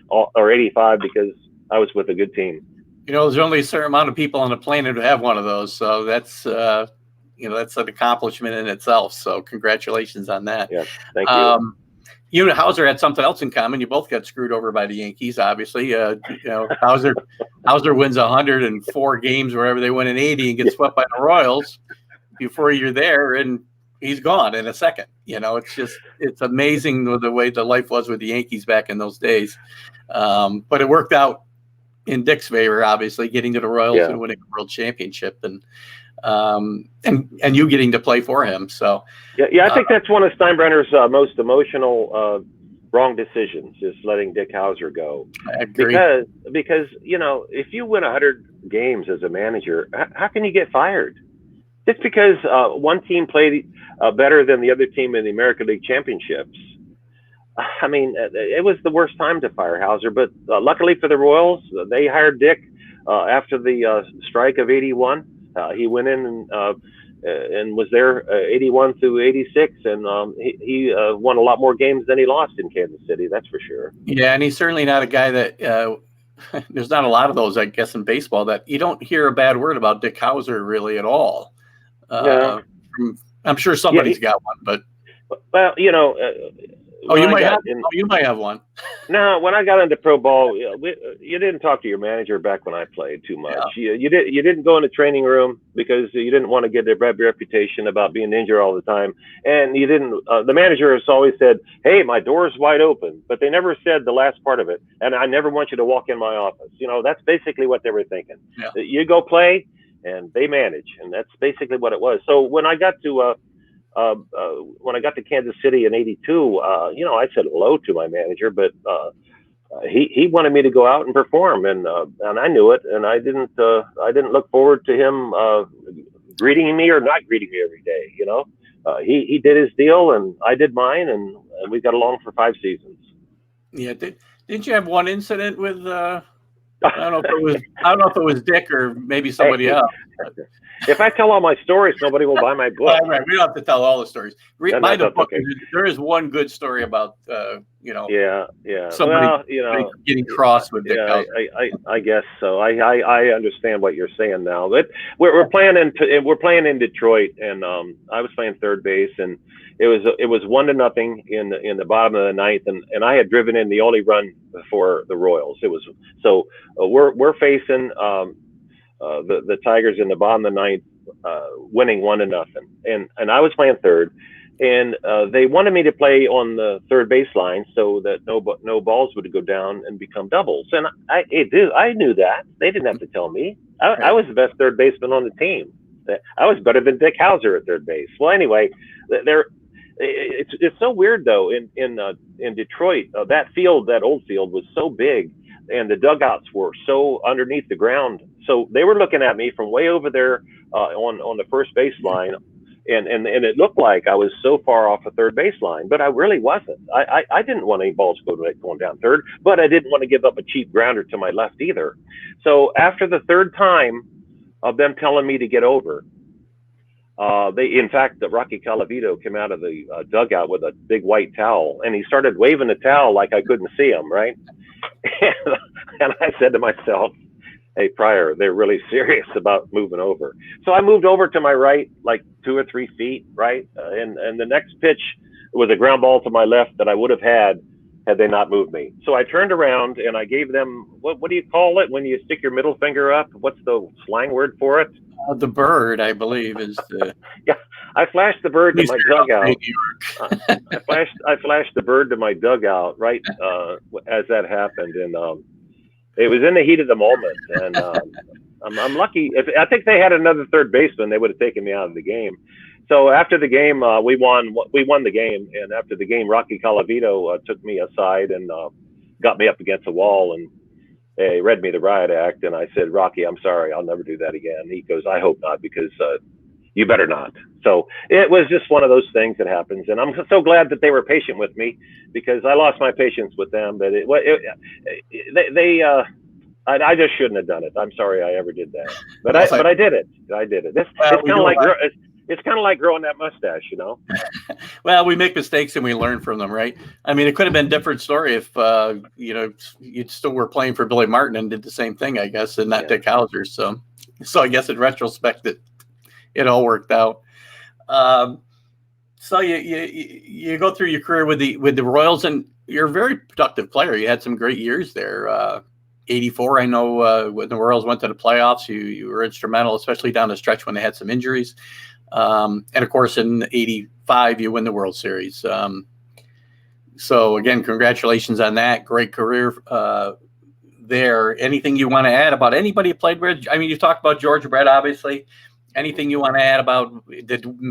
[SPEAKER 2] or '85 because I was with a good team.
[SPEAKER 1] There's only a certain amount of people on the planet who have one of those, so that's that's an accomplishment in itself. So congratulations on that.
[SPEAKER 2] Yeah, thank you.
[SPEAKER 1] You and Hauser had something else in common. You both got screwed over by the Yankees, obviously. Hauser wins 104 games wherever they win in 80 and gets swept by the Royals before you're there, and he's gone in a second. It's amazing the way the life was with the Yankees back in those days. But it worked out in Dick's favor, obviously, getting to the Royals and winning a World Championship, and you getting to play for him. So
[SPEAKER 2] I think that's one of Steinbrenner's most emotional wrong decisions, just letting Dick Hauser go.
[SPEAKER 1] I agree.
[SPEAKER 2] Because if you win 100 games as a manager, how can you get fired? Just because one team played better than the other team in the American League Championships. I mean, it was the worst time to fire Hauser, but luckily for the Royals, they hired Dick after the strike of '81. He went in and was there 81 through '86, and he won a lot more games than he lost in Kansas City. That's for sure.
[SPEAKER 1] Yeah, and he's certainly not a guy that there's not a lot of those, I guess, in baseball that you don't hear a bad word about Dick Hauser really at all. I'm sure somebody's got one, but
[SPEAKER 2] well,
[SPEAKER 1] you might have one.
[SPEAKER 2] No, when I got into pro ball, you didn't talk to your manager back when I played too much. Yeah. You didn't go in the training room because you didn't want to get a bad reputation about being injured all the time. And you didn't. The manager has always said, "Hey, my door's wide open," but they never said the last part of it. And I never want you to walk in my office. That's basically what they were thinking. Yeah. You go play, and they manage, and that's basically what it was. So when I got to Kansas City in '82, I said hello to my manager, but he wanted me to go out and perform, and I knew it, and I didn't look forward to him greeting me or not greeting me every day. He did his deal, and I did mine, and we got along for 5 seasons.
[SPEAKER 1] Yeah, didn't you have one incident with? I don't know if it was Dick or maybe somebody else.
[SPEAKER 2] If I tell all my stories, nobody will buy my book.
[SPEAKER 1] Right. We don't have to tell all the stories. Buy the book. Okay. There is one good story about somebody getting cross with Dick.
[SPEAKER 2] I guess so. I understand what you're saying now. But we're playing in Detroit, and I was playing third base, and it was 1-0 in the bottom of the ninth, and I had driven in the only run for the Royals. It was so we're facing the Tigers in the bottom of the ninth, winning 1-0, and I was playing third, and they wanted me to play on the third baseline so that no balls would go down and become doubles, and I knew that. They didn't have to tell me. I was the best third baseman on the team. I was better than Dick Hauser at third base. Well, anyway, it's so weird though in Detroit. That old field was so big, and the dugouts were so underneath the ground. So they were looking at me from way over there on the first baseline, and it looked like I was so far off the third baseline, but I really wasn't. I didn't want any balls going down third, but I didn't want to give up a cheap grounder to my left either. So after the third time of them telling me to get over, in fact, Rocky Colavito came out of the dugout with a big white towel, and he started waving the towel like I couldn't see him, right? And I said to myself, "Hey, Pryor, they're really serious about moving over." So I moved over to my right, like 2 or 3 feet, right? And the next pitch was a ground ball to my left that I would have had they not moved me. So I turned around and I gave them, what do you call it when you stick your middle finger up? What's the slang word for it?
[SPEAKER 1] The bird, I believe, is the.
[SPEAKER 2] Yeah, I flashed the bird to my dugout. I flashed the bird to my dugout right as that happened, and it was in the heat of the moment. And I'm lucky. I think they had another third baseman, they would have taken me out of the game. So after the game, we won the game, and after the game, Rocky Colavito took me aside and got me up against the wall, and he read me the riot act, and I said, "Rocky, I'm sorry, I'll never do that again." He goes, "I hope not, because you better not." So it was just one of those things that happens, and I'm so glad that they were patient with me, because I lost my patience with them. But I just shouldn't have done it. I'm sorry I ever did that, but I did it. It's kind of like it's kind of like growing that mustache, you know.
[SPEAKER 1] Well, we make mistakes and we learn from them, right? I mean, it could have been a different story if you still were playing for Billy Martin and did the same thing, I guess, and not Dick Hauser. So I guess in retrospect, it all worked out. So you go through your career with the Royals, and you're a very productive player. You had some great years there. 84, I know when the Royals went to the playoffs, you were instrumental, especially down the stretch when they had some injuries. And of course, in 85, you win the World Series. So again, congratulations on that. Great career there. Anything you want to add about anybody you played with? I mean, you talked about George Brett, obviously. Anything you want to add about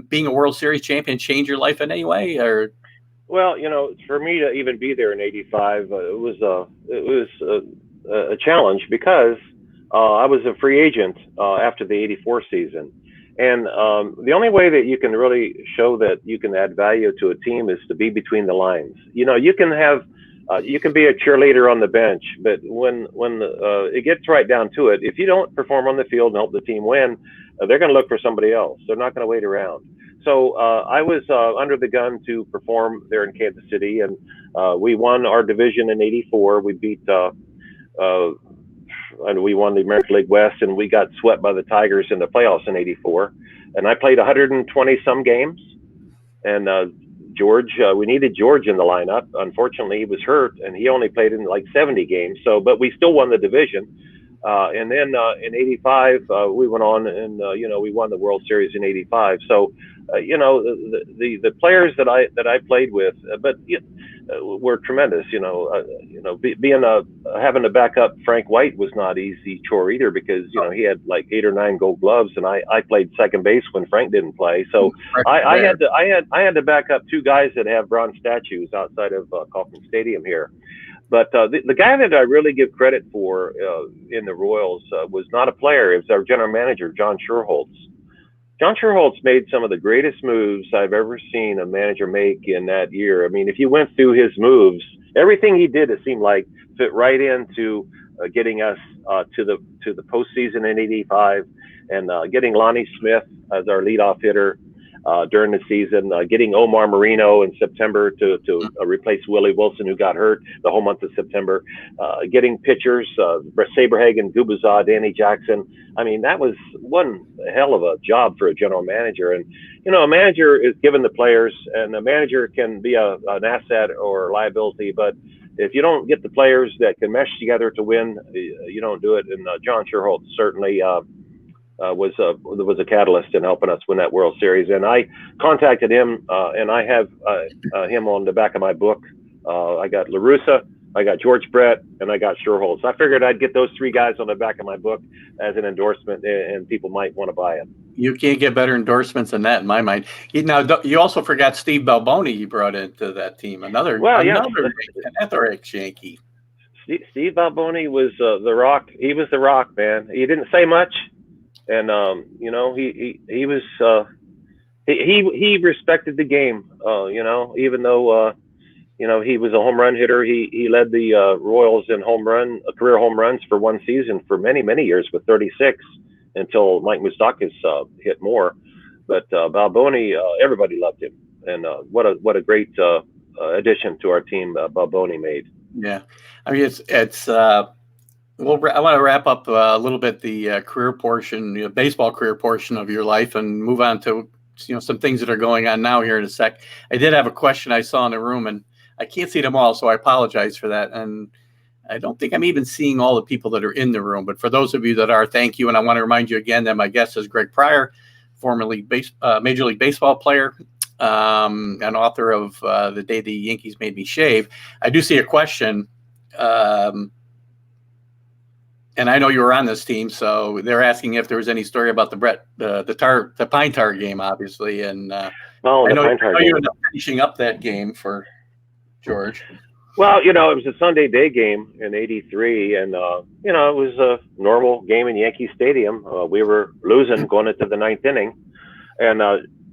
[SPEAKER 1] being a World Series champion change your life in any way? Or
[SPEAKER 2] well, for me to even be there in '85, it was a challenge because I was a free agent after the '84 season. And the only way that you can really show that you can add value to a team is to be between the lines. You can be a cheerleader on the bench, but when it gets right down to it, if you don't perform on the field and help the team win, they're going to look for somebody else. They're not going to wait around. So I was under the gun to perform there in Kansas City, and we won our division in '84. We beat and we won the American League West, and we got swept by the Tigers in the playoffs in '84. And I played 120 some games. And George, we needed George in the lineup. Unfortunately, he was hurt, and he only played in like 70 games. But we still won the division. And then in '85, we went on and we won the World Series in '85. So the players that I played with, were tremendous. Having to back up Frank White was not easy chore either, because he had like 8 or 9 Gold Gloves, and I played second base when Frank didn't play. So I had to back up 2 guys that have bronze statues outside of Kauffman Stadium here. But the guy that I really give credit for in the Royals was not a player. It was our general manager, John Schuerholz. John Schuerholz made some of the greatest moves I've ever seen a manager make in that year. I mean, if you went through his moves, everything he did, it seemed like, fit right into getting us to the postseason in '85, and getting Lonnie Smith as our leadoff hitter during the season, getting Omar Marino in September to replace Willie Wilson, who got hurt the whole month of September, getting pitchers, Saberhagen, Gubazah, Danny Jackson. I mean, that was one hell of a job for a general manager. And, a manager is given the players, and a manager can be an asset or liability, but if you don't get the players that can mesh together to win, you don't do it. And John Schuerholz certainly was a catalyst in helping us win that World Series. And I contacted him, and I have him on the back of my book. I got La Russa, I got George Brett, and I got Schuerholz. I figured I'd get those 3 guys on the back of my book as an endorsement, and people might want to buy it.
[SPEAKER 1] You can't get better endorsements than that, in my mind. You also forgot Steve Balboni you brought into that team. Another ex-Yankee.
[SPEAKER 2] Steve Balboni was the Rock. He was the Rock, man. He didn't say much. And he was he respected the game. Even though he was a home run hitter, he led the Royals in career home runs for one season for many years with 36, until Mike Moustakas hit more. But Balboni, everybody loved him, and what a great addition to our team Balboni made.
[SPEAKER 1] Yeah, I mean it's. Well, I want to wrap up a little bit the career portion, baseball career portion of your life, and move on to some things that are going on now here in a sec. I did have a question I saw in the room, and I can't see them all, so I apologize for that. And I don't think I'm even seeing all the people that are in the room. But for those of you that are, thank you. And I want to remind you again that my guest is Greg Pryor, formerly Major League Baseball player, and author of The Day the Yankees Made Me Shave. I do see a question. And I know you were on this team, so they're asking if there was any story about the Pine Tar game, obviously. And I know you ended up finishing up that game for George.
[SPEAKER 2] Well, it was a Sunday day game in '83, and it was a normal game in Yankee Stadium. We were losing going into the 9th inning, and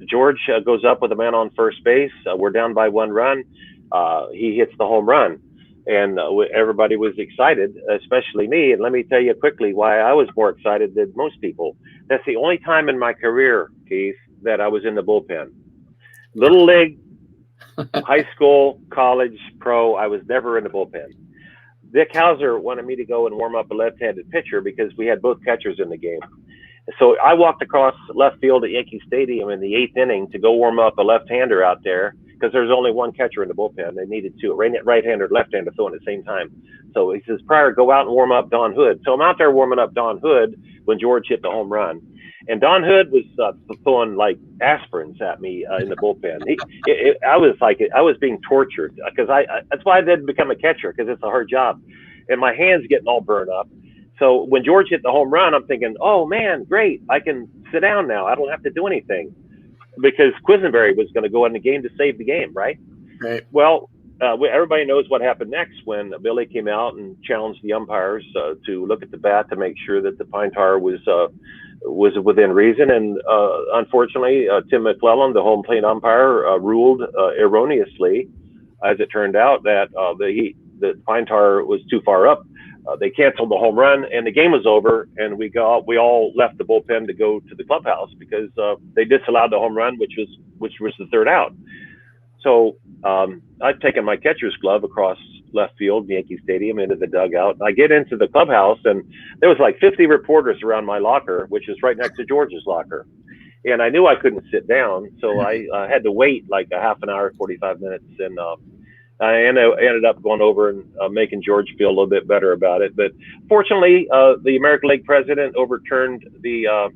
[SPEAKER 2] George goes up with a man on first base. We're down by 1 run. He hits the home run. And everybody was excited, especially me. And let me tell you quickly why I was more excited than most people. That's the only time in my career, Keith, that I was in the bullpen. Little league, high school, college, pro, I was never in the bullpen. Dick Hauser wanted me to go and warm up a left-handed pitcher because we had both catchers in the game. So I walked across left field at Yankee Stadium in the 8th inning to go warm up a left-hander out there because there's only one catcher in the bullpen. They needed two, right-hander, left-hander throwing at the same time. So he says, Pryor, go out and warm up Don Hood. So I'm out there warming up Don Hood when George hit the home run. And Don Hood was throwing like aspirins at me in the bullpen. I was being tortured because that's why I didn't become a catcher, because it's a hard job. And my hands getting all burned up. So when George hit the home run, I'm thinking, oh, man, great. I can sit down now. I don't have to do anything, because Quisenberry was going to go in the game to save the game, right?
[SPEAKER 1] Right.
[SPEAKER 2] Well, everybody knows what happened next when Billy came out and challenged the umpires to look at the bat to make sure that the pine tar was within reason. And unfortunately, Tim McClellan, the home plate umpire, ruled erroneously, as it turned out, that the pine tar was too far up. They canceled the home run, and the game was over. And we all left the bullpen to go to the clubhouse because they disallowed the home run, which was the third out. So I'd taken my catcher's glove across left field, Yankee Stadium, into the dugout. I get into the clubhouse, and there was like 50 reporters around my locker, which is right next to George's locker. And I knew I couldn't sit down, so I had to wait like a half an hour, 45 minutes, and I ended up going over and making George feel a little bit better about it. But fortunately, the American League president overturned the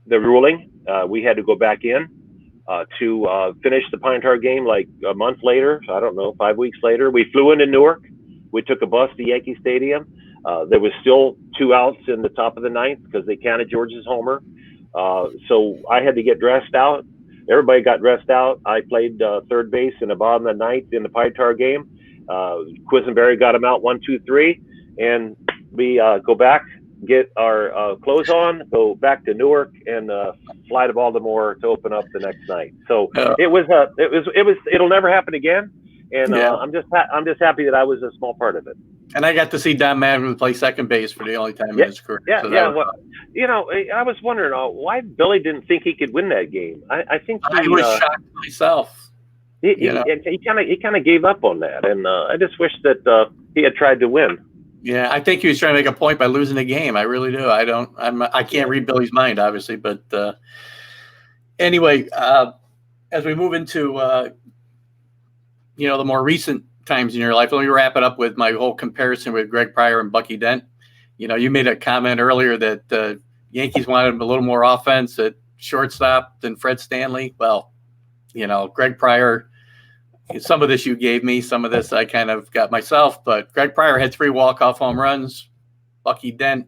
[SPEAKER 2] ruling. We had to go back in to finish the pine tar game like a month later. I don't know, 5 weeks later. We flew into Newark. We took a bus to Yankee Stadium. There was still 2 outs in the top of the ninth because they counted George's homer. So I had to get dressed out. Everybody got dressed out. I played third base in the bottom of the ninth in the pine tar game. Quisenberry got him out 1, 2, 3, and we go back, get our clothes on, go back to Newark, and fly to Baltimore to open up the next night. So it'll never happen again. And I'm just happy that I was a small part of it.
[SPEAKER 1] And I got to see Don Madden play second base for the only time in his career.
[SPEAKER 2] Yeah, so well, I was wondering why Billy didn't think he could win that game. I think
[SPEAKER 1] I was shocked myself.
[SPEAKER 2] He kind of gave up on that, and I just wish that he had tried to win.
[SPEAKER 1] Yeah, I think he was trying to make a point by losing the game. I really do. I can't read Billy's mind, obviously, but anyway, as we move into the more recent times in your life, let me wrap it up with my whole comparison with Greg Pryor and Bucky Dent. You made a comment earlier that the Yankees wanted a little more offense at shortstop than Fred Stanley. Well, Greg Pryor, some of this you gave me, some of this I kind of got myself, but Greg Pryor had 3 walk-off home runs. Bucky Dent,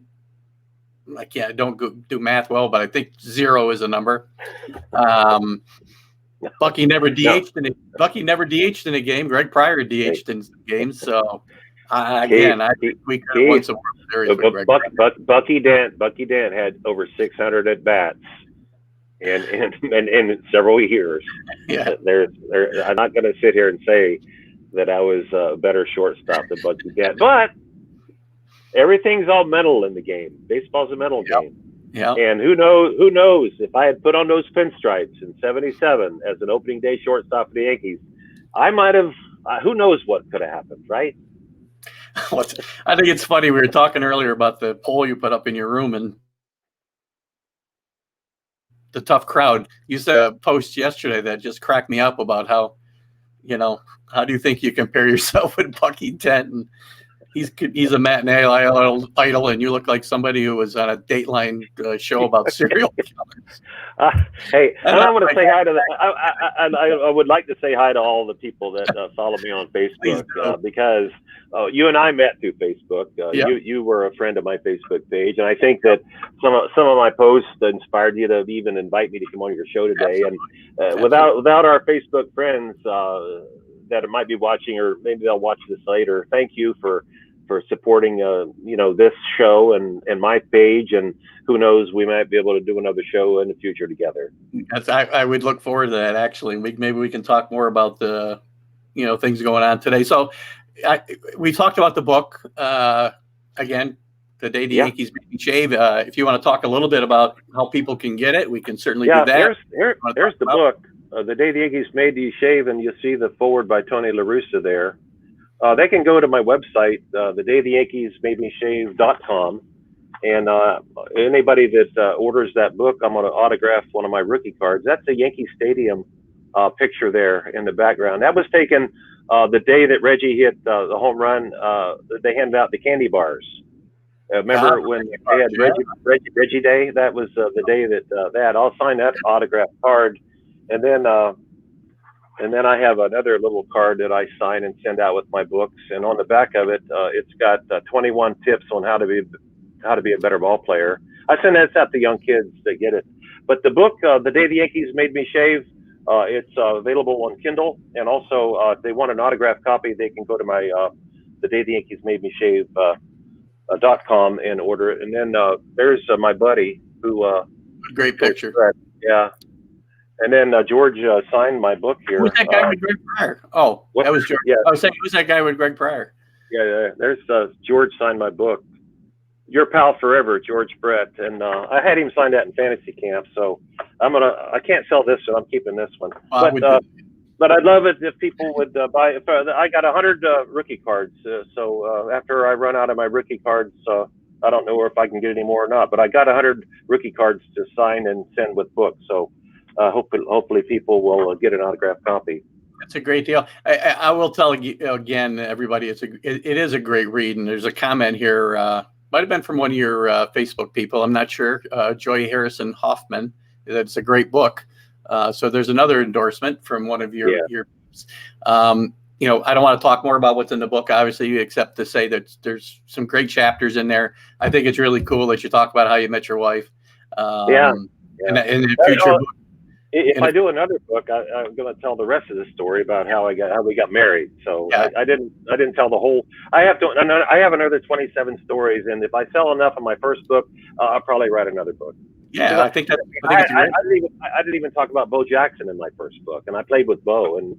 [SPEAKER 1] I don't do math well, but I think 0 is a number. Bucky never DH'd in it. Bucky never DH'd in a game. Greg Pryor DH'd in games. So I think we could have won some World Series with Greg Pryor.
[SPEAKER 2] Bucky Dent had over 600 at bats in several years.
[SPEAKER 1] Yeah.
[SPEAKER 2] I'm not going to sit here and say that I was a better shortstop than Bucky Dent, but everything's all mental in the game. Baseball's a mental game.
[SPEAKER 1] Yeah.
[SPEAKER 2] And who knows if I had put on those pinstripes in '77 as an opening day shortstop for the Yankees, I might have. Who knows what could have happened, right?
[SPEAKER 1] I think it's funny. We were talking earlier about the poll you put up in your room and the tough crowd. You said a post yesterday that just cracked me up about how do you think you compare yourself with Bucky Dent? And he's a matinee idol, and you look like somebody who was on a Dateline show about serial killers.
[SPEAKER 2] Hey, and I want to say hi to I would like to say hi to all the people that follow me on Facebook because you and I met through Facebook. You were a friend of my Facebook page, and I think that some of my posts inspired you to even invite me to come on your show today. And without our Facebook friends that might be watching, or maybe they'll watch this later, thank you for supporting this show and my page, and who knows, we might be able to do another show in the future together.
[SPEAKER 1] I would look forward to that, actually. Maybe we can talk more about the things going on today. So we talked about the book again, The Day the Yankees Made Me Shave. If you want to talk a little bit about how people can get it, we can certainly do that.
[SPEAKER 2] Here's the book, The Day the Yankees Made Me Shave, and you'll see the forward by Tony La Russa there. They can go to my website, thedaytheyankeesmademeshave.com, and anybody that orders that book, I'm going to autograph one of my rookie cards. That's a Yankee Stadium picture there in the background. That was taken the day that Reggie hit the home run. They handed out the candy bars. Remember when they had Reggie Day? That was the day that I'll sign that autograph card, and then I have another little card that I sign and send out with my books. And on the back of it, it's got 21 tips on how to be a better ball player. I send that out to young kids that get it. But the book, The Day the Yankees Made Me Shave, it's available on Kindle, and also if they want an autographed copy, they can go to my The Day the Yankees Made Me Shave. .com and order it. And then there's my buddy who
[SPEAKER 1] great picture.
[SPEAKER 2] Yeah. And then George signed my book here.
[SPEAKER 1] Who's that guy with Greg Pryor? Oh, that was George.
[SPEAKER 2] Yeah.
[SPEAKER 1] I was saying, who's that guy with Greg Pryor?
[SPEAKER 2] Yeah. There's George signed my book. Your pal forever, George Brett. And I had him sign that in fantasy camp. So I can't sell this one. I'm keeping this one. But I'd love it if people would buy. I got 100 rookie cards, so after I run out of my rookie cards, I don't know if I can get any more or not. But I got 100 rookie cards to sign and send with books. So hopefully people will get an autographed copy.
[SPEAKER 1] That's a great deal. I will tell you again, everybody, it is a great read. And there's a comment here, might have been from one of your Facebook people. I'm not sure. Joy Harrison Hoffman. That's a great book. So there's another endorsement from one of your I don't want to talk more about what's in the book, obviously, except to say that there's some great chapters in there. I think it's really cool that you talk about how you met your wife. In the future book.
[SPEAKER 2] If I do another book, I'm going to tell the rest of the story about how we got married. So I didn't tell the whole. I have another 27 stories, and if I sell enough of my first book, I'll probably write another book.
[SPEAKER 1] Yeah, I think it's
[SPEAKER 2] I didn't even talk about Bo Jackson in my first book, and I played with Bo, and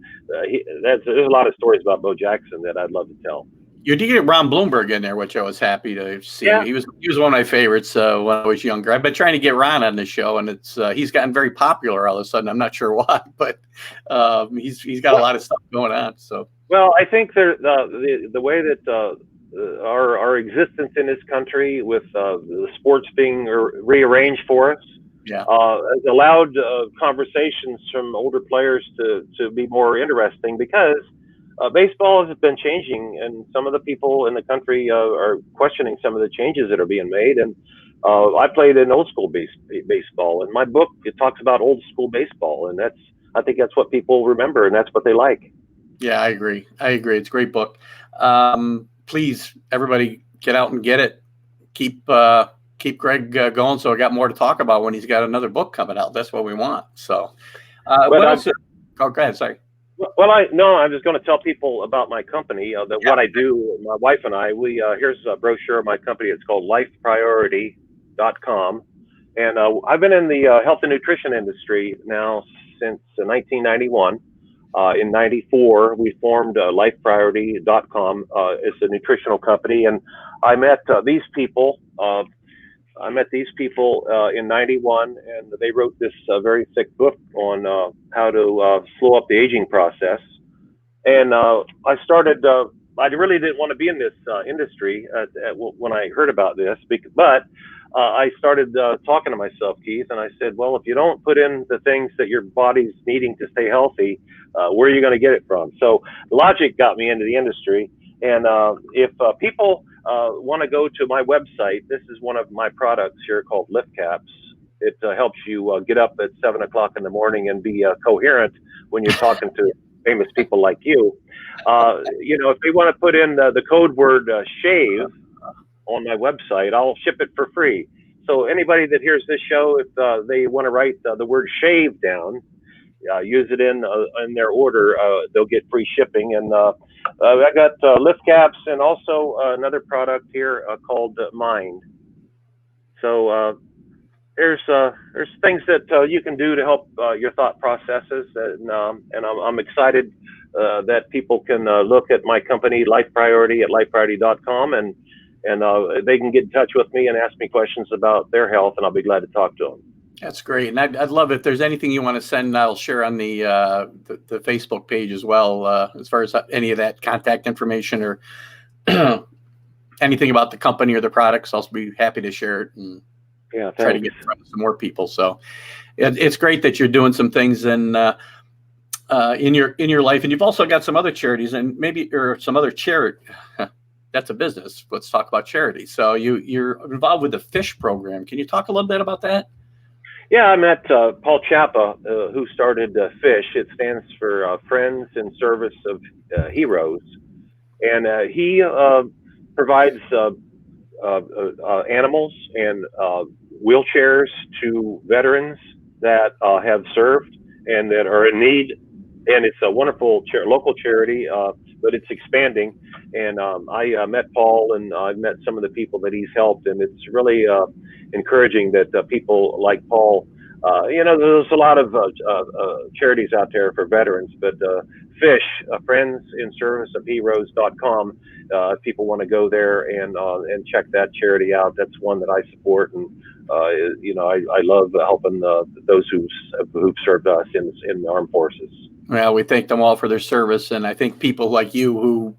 [SPEAKER 2] there's a lot of stories about Bo Jackson that I'd love to tell.
[SPEAKER 1] You did get Ron Bloomberg in there, which I was happy to see.
[SPEAKER 2] Yeah.
[SPEAKER 1] He was one of my favorites when I was younger. I've been trying to get Ron on the show, and he's gotten very popular all of a sudden. I'm not sure why, but he's got a lot of stuff going on. So
[SPEAKER 2] I think the way that our existence in this country, with the sports being rearranged for us, has allowed conversations from older players to be more interesting, because baseball has been changing, and some of the people in the country are questioning some of the changes that are being made. And I played in old school baseball, and my book, it talks about old school baseball, and I think that's what people remember, and that's what they like.
[SPEAKER 1] Yeah, I agree. It's a great book. Please, everybody, get out and get it. Keep Greg going, so I got more to talk about when he's got another book coming out. That's what we want. So, what else? Go ahead. Sorry.
[SPEAKER 2] Well, I'm just going to tell people about my company, what I do. My wife and I, here's a brochure of my company. It's called LifePriority.com. And I've been in the health and nutrition industry now since 1991. In 94, we formed LifePriority.com. It's a nutritional company. And I met these people. In 91, and they wrote this very thick book on how to slow up the aging process. And I started, I really didn't want to be in this industry when I heard about this, but I started talking to myself, Keith, and I said, well, if you don't put in the things that your body's needing to stay healthy, where are you going to get it from? So logic got me into the industry. And if people want to go to my website, this is one of my products here called Lift Caps. It helps you get up at 7 o'clock in the morning and be coherent when you're talking to famous people like you. If they want to put in the code word shave on my website, I'll ship it for free. So anybody that hears this show, if they want to write the word shave down, use it in their order, they'll get free shipping. And I got lift caps and also another product here called Mind. So there's things that you can do to help your thought processes, and I'm excited that people can look at my company, Life Priority, at lifepriority.com, and and they can get in touch with me and ask me questions about their health, and I'll be glad to talk to them.
[SPEAKER 1] That's great, and I'd love if there's anything you want to send. I'll share on the Facebook page as well, as far as any of that contact information or anything about the company or the products. I'll be happy to share it and try to get in front of some more people. So it's great that you're doing some things in your life, and you've also got some other charities and or some other charity. That's a business. Let's talk about charity. So you're involved with the fish program. Can you talk a little bit about that?
[SPEAKER 2] Yeah, I met Paul Chapa, who started FISH. It stands for Friends in Service of Heroes, and he provides animals and wheelchairs to veterans that have served and that are in need. And it's a wonderful local charity, but it's expanding. And I met Paul, and I've met some of the people that he's helped, and it's really encouraging that people like Paul, there's a lot of charities out there for veterans, but FISH, Friends in Service of Heroes.com, if people want to go there and check that charity out, that's one that I support. And I love helping those who've served us in the armed forces.
[SPEAKER 1] Well, we thank them all for their service, and I think people like you who,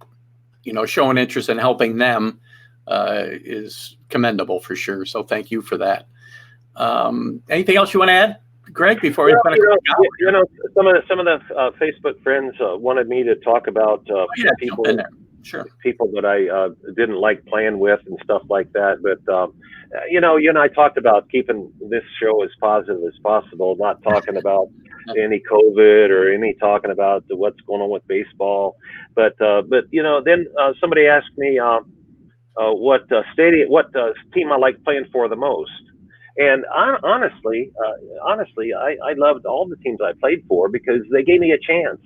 [SPEAKER 1] show an interest in helping them is commendable for sure. So thank you for that. Anything else you want to add, Greg, before we
[SPEAKER 2] some of the Facebook friends wanted me to talk about people in there. Sure. People that I didn't like playing with and stuff like that. But, you and I talked about keeping this show as positive as possible, not talking about any COVID or any talking about what's going on with baseball. But then somebody asked me what team I like playing for the most. And honestly, I loved all the teams I played for because they gave me a chance.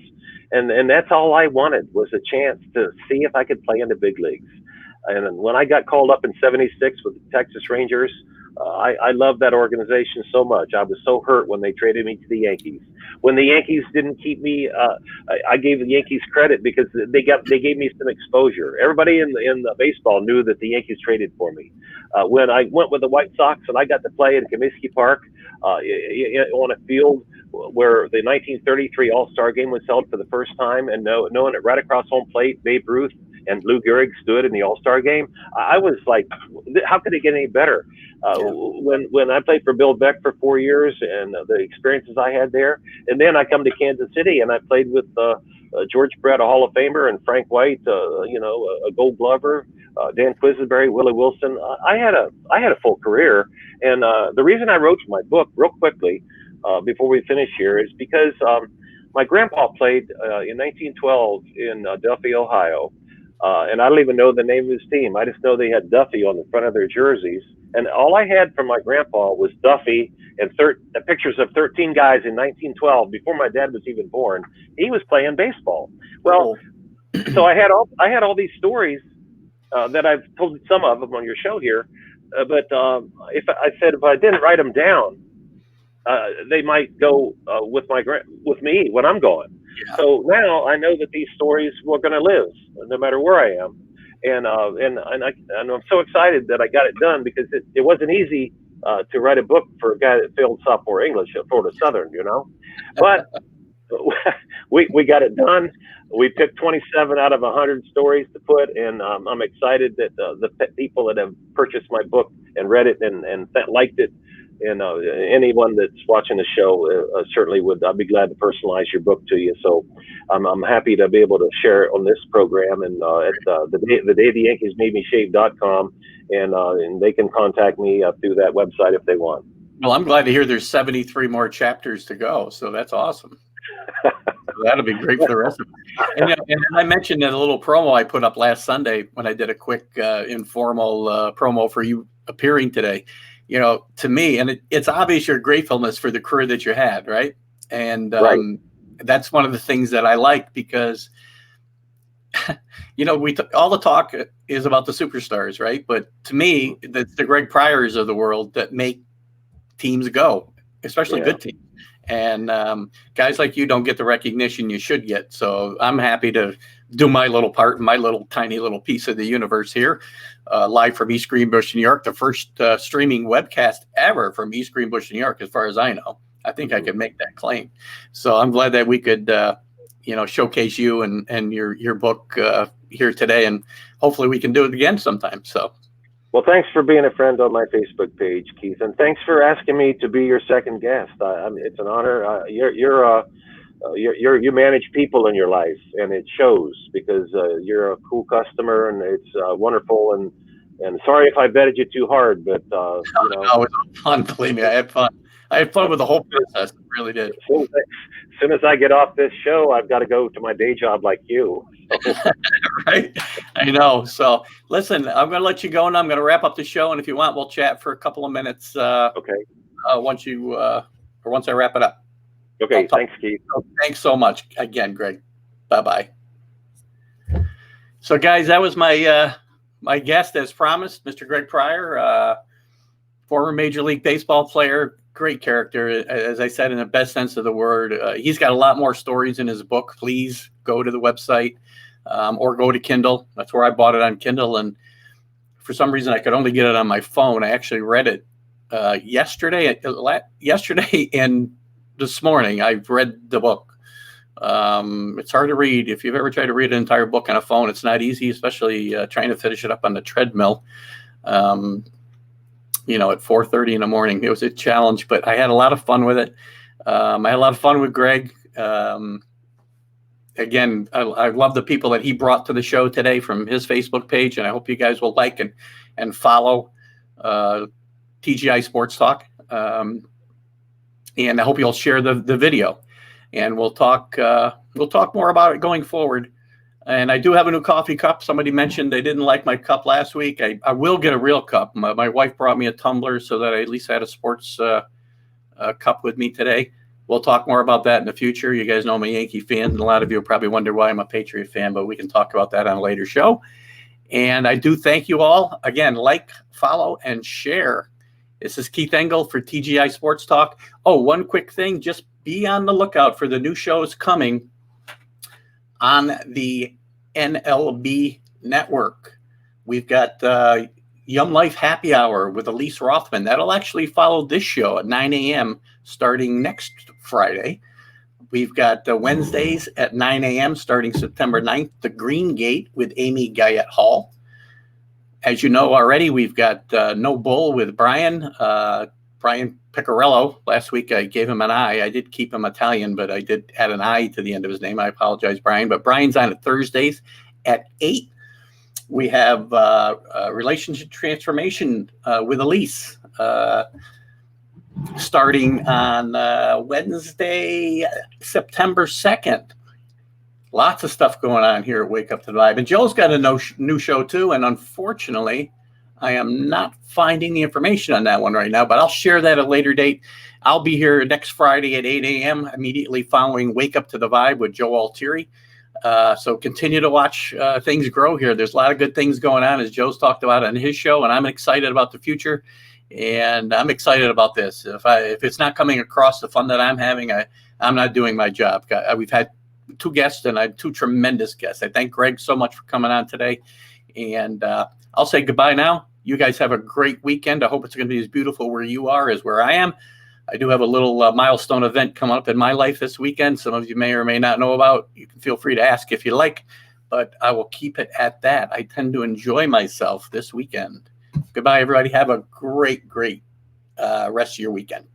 [SPEAKER 2] And that's all I wanted was a chance to see if I could play in the big leagues. And when I got called up in '76 with the Texas Rangers, I loved that organization so much. I was so hurt when they traded me to the Yankees. When the Yankees didn't keep me, I gave the Yankees credit because they gave me some exposure. Everybody in the baseball knew that the Yankees traded for me. When I went with the White Sox and I got to play in Comiskey Park on a field where the 1933 All-Star Game was held for the first time, and knowing it right across home plate, Babe Ruth and Lou Gehrig stood in the All-Star Game, I was like, how could it get any better? When I played for Bill Beck for 4 years and the experiences I had there, and then I come to Kansas City and I played with George Brett, a Hall of Famer, and Frank White, a Gold Glover, Dan Quisenberry, Willie Wilson. I had a full career, and the reason I wrote my book real quickly before we finish here is because my grandpa played in 1912 in Duffy, Ohio. And I don't even know the name of his team. I just know they had Duffy on the front of their jerseys. And all I had from my grandpa was Duffy and pictures of 13 guys in 1912 before my dad was even born. He was playing baseball. Well, so I had all these stories that I've told some of them on your show here. But if I didn't write them down, they might go with me when I'm gone. Yeah. So now I know that these stories were going to live no matter where I am, and I'm so excited that I got it done because it wasn't easy to write a book for a guy that failed sophomore English at Florida Southern, but we got it done. We picked 27 out of 100 stories to put, and I'm excited that the people that have purchased my book and read it and liked it. And anyone that's watching the show certainly would. I'd be glad to personalize your book to you. So I'm happy to be able to share it on this program and at the day the Yankees made me shave.com, and they can contact me through that website if they want.
[SPEAKER 1] Well, I'm glad to hear there's 73 more chapters to go. So that's awesome. So that'll be great for the rest of it. And I mentioned in a little promo I put up last Sunday when I did a quick informal promo for you appearing today. To me, and it's obvious your gratefulness for the career that you had, right? And that's one of the things that I like because, all the talk is about the superstars, right? But to me, it's the Greg Pryors of the world that make teams go, especially good teams. And guys like you don't get the recognition you should get. So I'm happy to do my little part, my little tiny little piece of the universe here, live from East Greenbush, New York, the first streaming webcast ever from East Greenbush, New York, as far as I know. I think I could make that claim. So I'm glad that we could, showcase you and your book here today, and hopefully we can do it again sometime. So.
[SPEAKER 2] Well, thanks for being a friend on my Facebook page, Keith, and thanks for asking me to be your second guest. I mean, it's an honor. You manage people in your life, and it shows because you're a cool customer, and it's wonderful. And sorry if I betted you too hard, but
[SPEAKER 1] No, it was fun. Believe me, I had fun. I had fun with the whole process. I really did.
[SPEAKER 2] As soon as I get off this show, I've got to go to my day job like you.
[SPEAKER 1] Right? I know. So listen, I'm going to let you go, and I'm going to wrap up the show. And if you want, we'll chat for a couple of minutes.
[SPEAKER 2] Okay.
[SPEAKER 1] Once I wrap it up.
[SPEAKER 2] Okay. Thanks, Keith.
[SPEAKER 1] Thanks so much again, Greg. Bye-bye. So guys, that was my guest as promised, Mr. Greg Pryor, former Major League Baseball player, great character, as I said, in the best sense of the word. He's got a lot more stories in his book. Please go to the website or go to Kindle. That's where I bought it, on Kindle. And for some reason, I could only get it on my phone. I actually read it yesterday and this morning. I've read the book. It's hard to read. If you've ever tried to read an entire book on a phone, it's not easy, especially trying to finish it up on the treadmill. At 4:30 in the morning. It was a challenge, but I had a lot of fun with it. I had a lot of fun with Greg. Again, I love the people that he brought to the show today from his Facebook page, and I hope you guys will like and follow TGI Sports Talk. And I hope you'll share the video, and we'll talk more about it going forward. And I do have a new coffee cup. Somebody mentioned they didn't like my cup last week. I will get a real cup. My wife brought me a tumbler so that I at least had a sports cup with me today. We'll talk more about that in the future. You guys know I'm a Yankee fan, and a lot of you probably wonder why I'm a Patriot fan, but we can talk about that on a later show. And I do thank you all. Again, like, follow, and share. This is Keith Engel for TGI Sports Talk. Oh, one quick thing. Just be on the lookout for the new shows coming on the NLB network. We've got Young Life Happy Hour with Elise Rothman. That'll actually follow this show at 9 a.m. starting next Friday. We've got Wednesdays at 9 a.m. starting September 9th, The Green Gate with Amy Guyette Hall. As you know already, we've got No Bull with Brian Piccarello. Last week I gave him an I. I did keep him Italian, but I did add an I to the end of his name. I apologize, Brian. But Brian's on at Thursdays at 8. We have Relationship Transformation with Elise starting on Wednesday, September 2nd. Lots of stuff going on here at Wake Up to the Vibe. And Joe's got a new show too, and unfortunately, I am not finding the information on that one right now, but I'll share that at a later date. I'll be here next Friday at 8 a.m., immediately following Wake Up to the Vibe with Joe Altieri. So continue to watch things grow here. There's a lot of good things going on, as Joe's talked about on his show, and I'm excited about the future, and I'm excited about this. If it's not coming across the fun that I'm having, I'm not doing my job. We've had 2 guests, and I had 2 tremendous guests. I thank Greg so much for coming on today, and I'll say goodbye now. You guys have a great weekend. I hope it's going to be as beautiful where you are as where I am. I do have a little milestone event coming up in my life this weekend. Some of you may or may not know about. You can feel free to ask if you like, but I will keep it at that. I tend to enjoy myself this weekend. Goodbye, everybody. Have a great rest of your weekend.